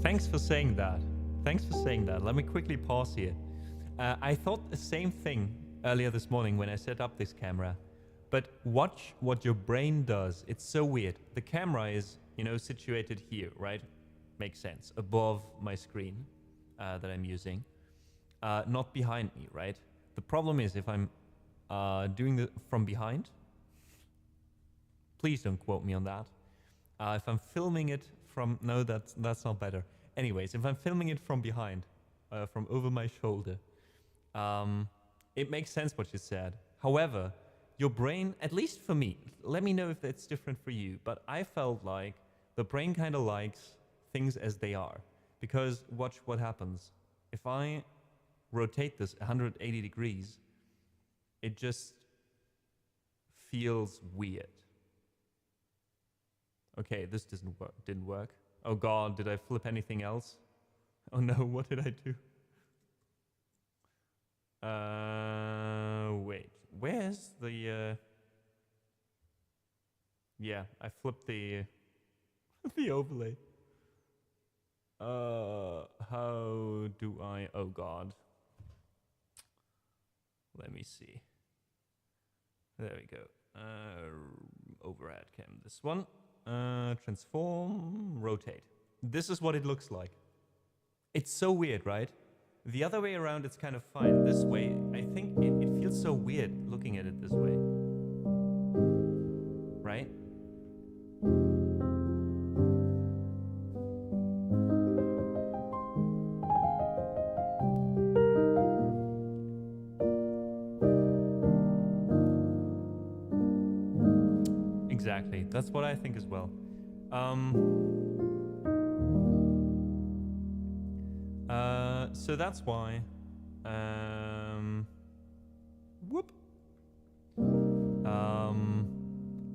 Thanks for saying that. Thanks for saying that. Let me quickly pause here. I thought the same thing earlier this morning when I set up this camera. But watch what your brain does. It's so weird. The camera is, you know, situated here, right? Makes sense. Above my screen that I'm using. Not behind me, right? The problem is if I'm doing it from behind, please don't quote me on that. If I'm filming it from, no, that's not better. Anyways, if I'm filming it from behind, from over my shoulder, it makes sense what you said. However, your brain, at least for me, let me know if that's different for you, but I felt like the brain kind of likes things as they are. Because watch what happens. If I rotate this 180 degrees, it just feels weird. Okay, this didn't work. Oh god, did I flip anything else? Oh no, what did I do? Wait, where's the yeah, I flipped the the overlay. How do I, oh god. Let me see. There we go. Overhead cam, this one. Transform, rotate. This is what it looks like. It's so weird, right? The other way around, it's kind of fine. This way, I think it feels so weird looking at it this way. Right? Exactly. That's what I think as well. So that's why.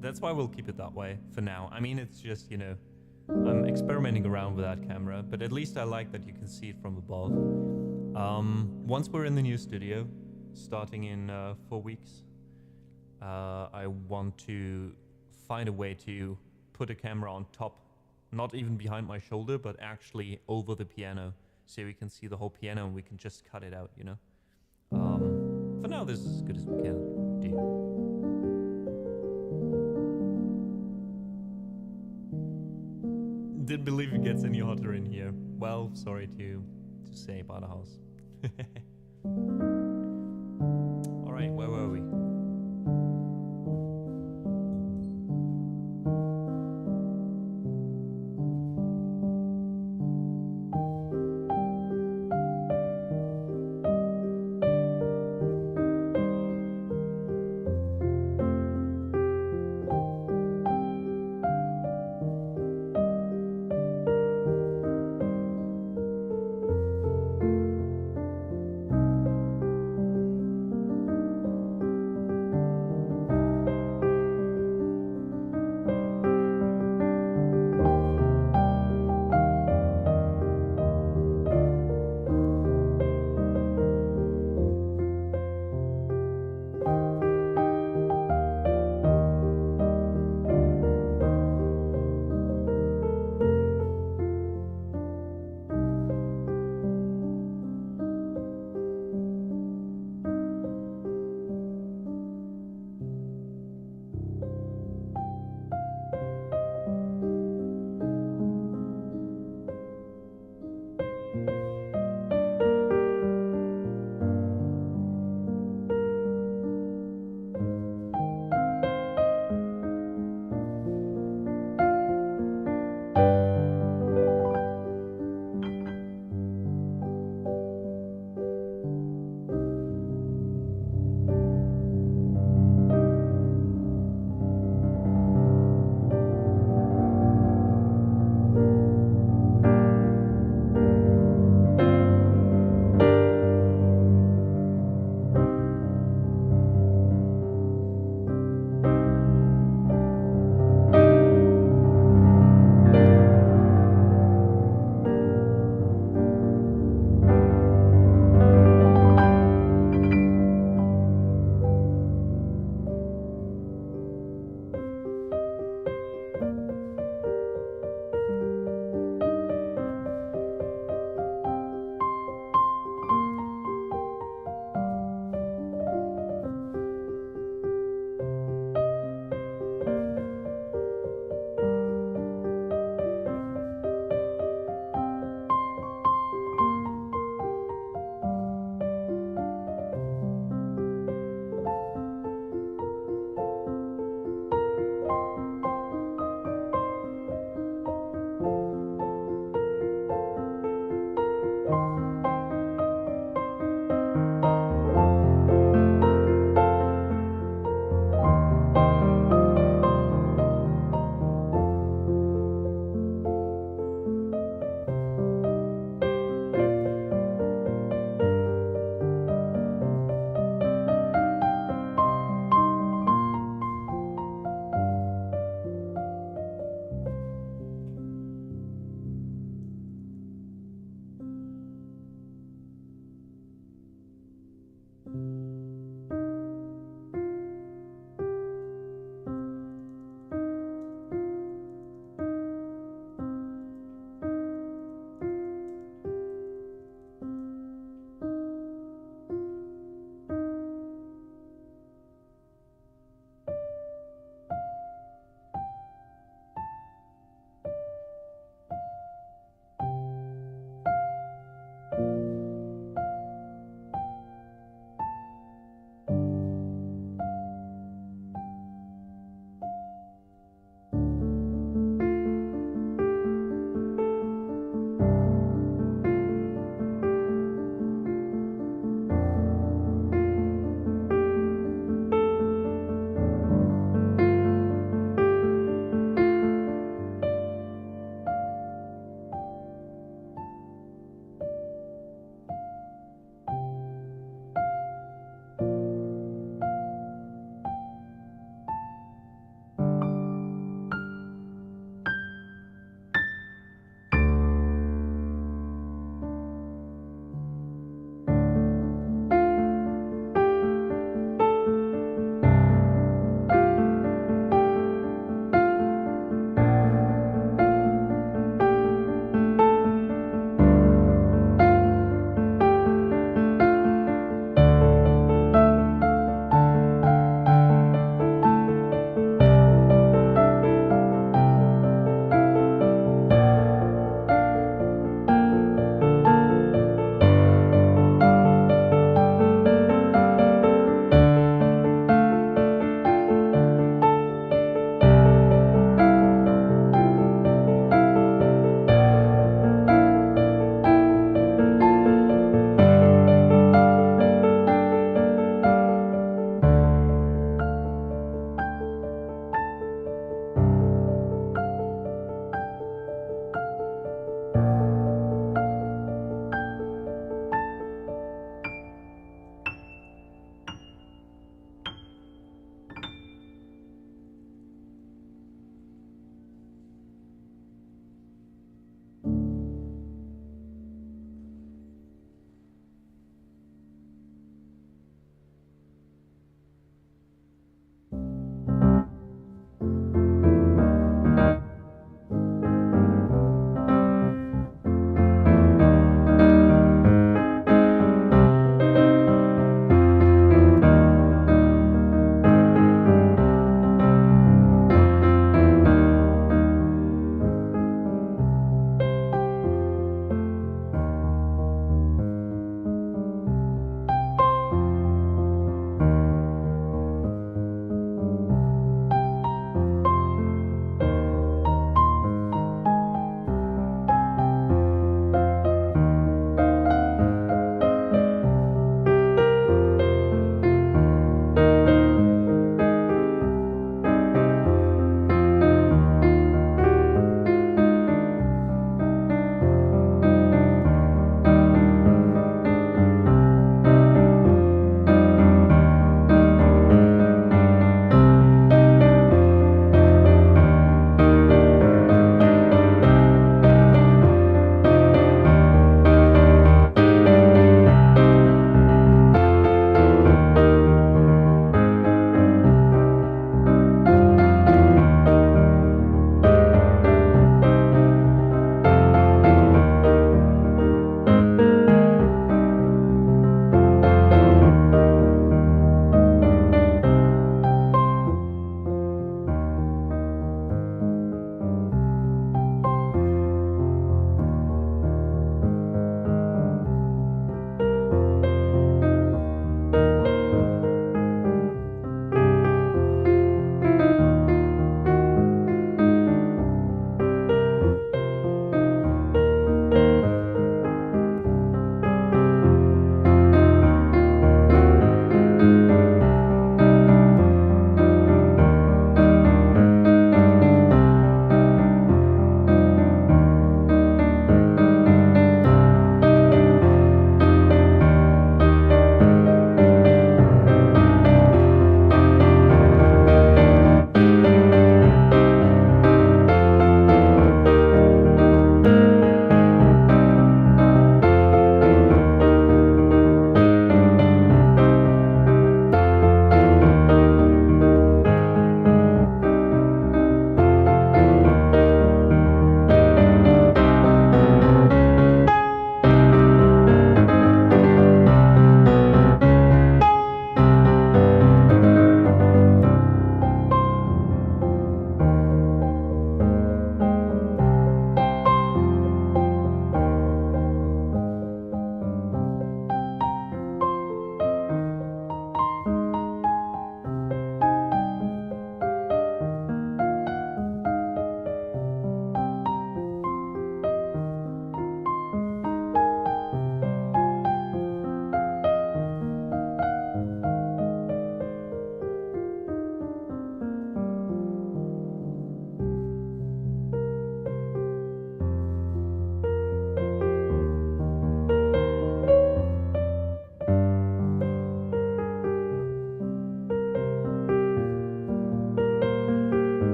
That's why we'll keep it that way for now. I mean, it's just, you know, I'm experimenting around with that camera, but at least I like that you can see it from above. Once we're in the new studio, starting in 4 weeks, I want to find a way to put a camera on top, not even behind my shoulder, but actually over the piano, so we can see the whole piano and we can just cut it out, you know. For now, this is as good as we can do. Didn't believe it gets any hotter in here. Well, sorry to say about the house. All right, where were we?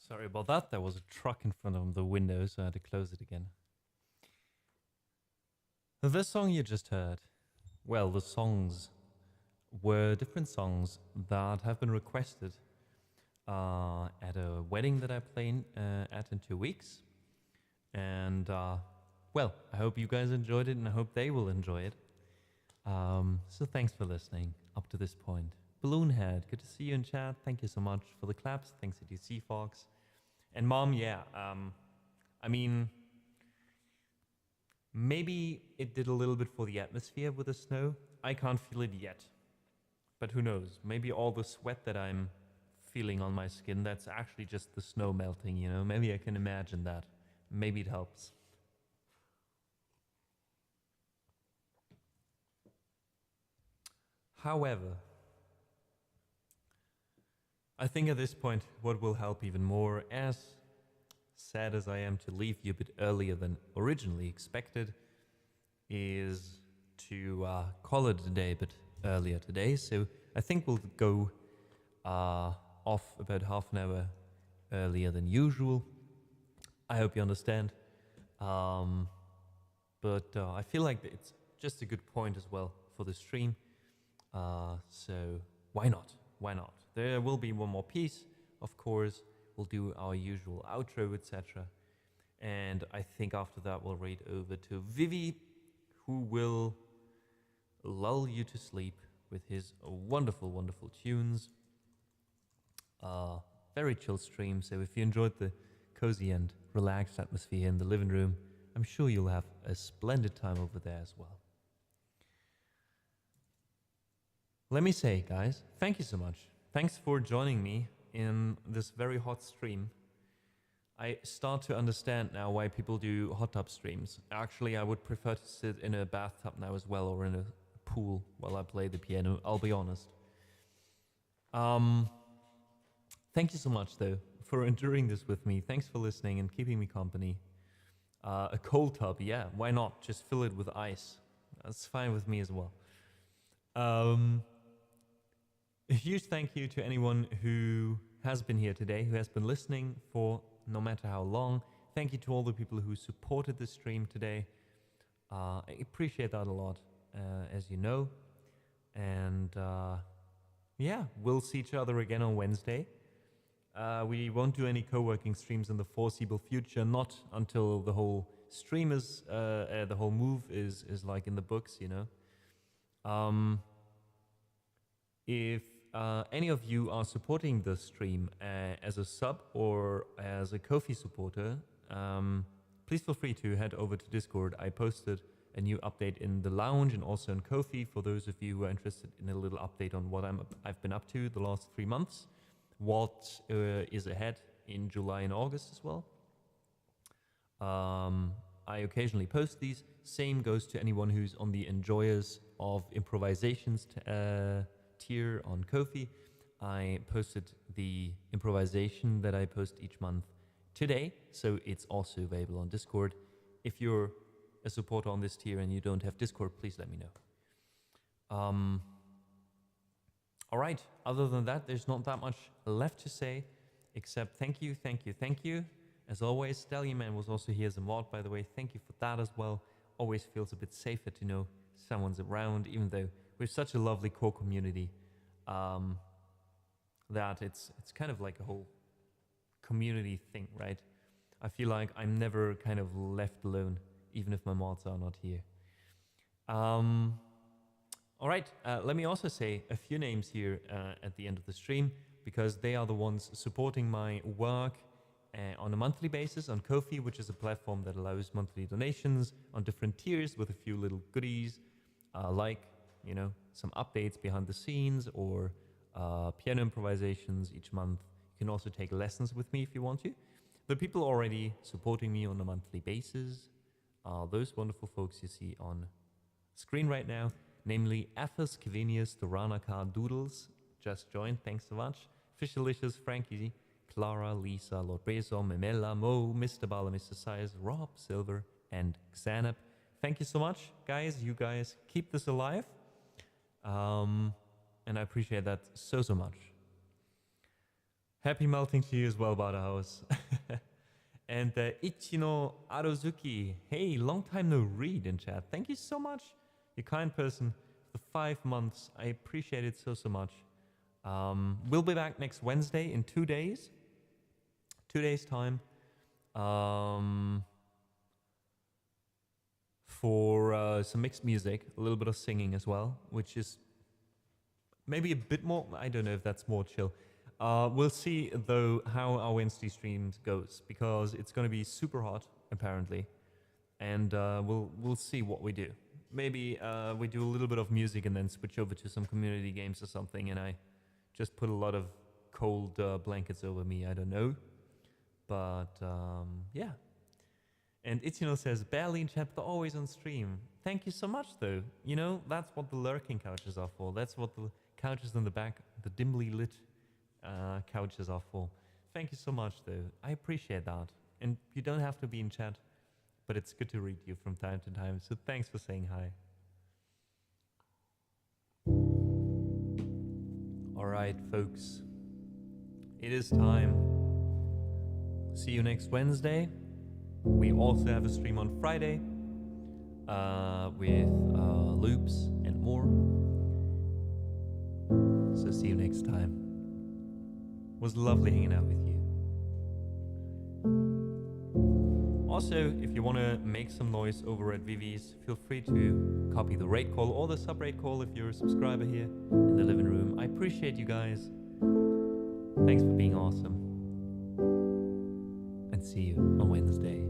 Sorry about that. There was a truck in front of the window, so I had to close it again. The song you just heard, well, the songs were different songs that have been requested at a wedding that I play at in 2 weeks. And, well, I hope you guys enjoyed it, and I hope they will enjoy it. So thanks for listening up to this point. Balloonhead, good to see you in chat. Thank you so much for the claps. Thanks to DC Fox. And Mom, yeah, I mean, maybe it did a little bit for the atmosphere with the snow. I can't feel it yet. But who knows? Maybe all the sweat that I'm feeling on my skin, that's actually just the snow melting, you know? Maybe I can imagine that. Maybe it helps. However, I think at this point, what will help even more, as sad as I am to leave you a bit earlier than originally expected, is to call it a day a bit earlier today. So I think we'll go off about half an hour earlier than usual. I hope you understand. But I feel like it's just a good point as well for the stream. So why not? Why not? There will be one more piece, of course. We'll do our usual outro, etc. And I think after that we'll read over to Vivi, who will lull you to sleep with his wonderful, wonderful tunes. Very chill stream, so if you enjoyed the cozy and relaxed atmosphere in the living room, I'm sure you'll have a splendid time over there as well. Let me say, guys, thank you so much. Thanks for joining me in this very hot stream. I start to understand now why people do hot tub streams. Actually, I would prefer to sit in a bathtub now as well, or in a pool while I play the piano, I'll be honest. Thank you so much, though, for enduring this with me. Thanks for listening and keeping me company. A cold tub, yeah, why not? Just fill it with ice. That's fine with me as well. A huge thank you to anyone who has been here today, who has been listening for no matter how long. Thank you to all the people who supported the stream today. I appreciate that a lot, as you know. And yeah, we'll see each other again on Wednesday. We won't do any co-working streams in the foreseeable future, not until the whole stream is, the whole move is like in the books, you know. If any of you are supporting the stream as a sub or as a Ko-fi supporter, please feel free to head over to Discord. I posted a new update in the lounge and also in Ko-fi for those of you who are interested in a little update on what I've been up to the last 3 months, what is ahead in July and August as well. I occasionally post these. Same goes to anyone who's on the enjoyers of improvisations tier on Ko-fi. I posted the improvisation that I post each month today, so it's also available on Discord. If you're a supporter on this tier and you don't have Discord, please let me know. All right, other than that, there's not that much left to say, except thank you, thank you, thank you. As always, Stallion Man was also here as a mod, by the way. Thank you for that as well. Always feels a bit safer to know someone's around, even though we're such a lovely core community that it's kind of like a whole community thing, right? I feel like I'm never kind of left alone, even if my mods are not here. All right, let me also say a few names here at the end of the stream, because they are the ones supporting my work on a monthly basis on Ko-fi, which is a platform that allows monthly donations on different tiers with a few little goodies, like, you know, some updates behind the scenes or piano improvisations each month. You can also take lessons with me if you want to. The people already supporting me on a monthly basis are those wonderful folks you see on screen right now, namely Athos, Kevinius, Doranaka, Doodles, just joined, thanks so much, Fishalicious, Frankie, Clara, Lisa, Lord Bezom, Memela, Mo, Mr. Bala, Mr. Size, Rob, Silver, and Xanap. Thank you so much, guys. You guys keep this alive. And I appreciate that so much. Happy melting to you as well, Badahouse. And Ichino Arozuki, hey, long time no read in chat. Thank you so much, you kind person, for 5 months. I appreciate it so, so much. We'll be back next Wednesday in 2 days. 2 days time. For some mixed music, a little bit of singing as well, which is maybe a bit more, I don't know if that's more chill. We'll see though how our Wednesday streams goes, because it's going to be super hot apparently, and we'll see what we do. Maybe we do a little bit of music and then switch over to some community games or something, and I just put a lot of cold blankets over me. I don't know, but yeah. And Ichino says, barely in chat, but always on stream. Thank you so much, though. You know, that's what the lurking couches are for. That's what the couches in the back, the dimly lit couches are for. Thank you so much, though. I appreciate that. And you don't have to be in chat, but it's good to read you from time to time. So thanks for saying hi. All right, folks. It is time. See you next Wednesday. We also have a stream on Friday with loops and more. So see you next time. It was lovely hanging out with you. Also, if you want to make some noise over at VV's, feel free to copy the raid call or the sub raid call if you're a subscriber here in the living room. I appreciate you guys. Thanks for being awesome. And see you on Wednesday.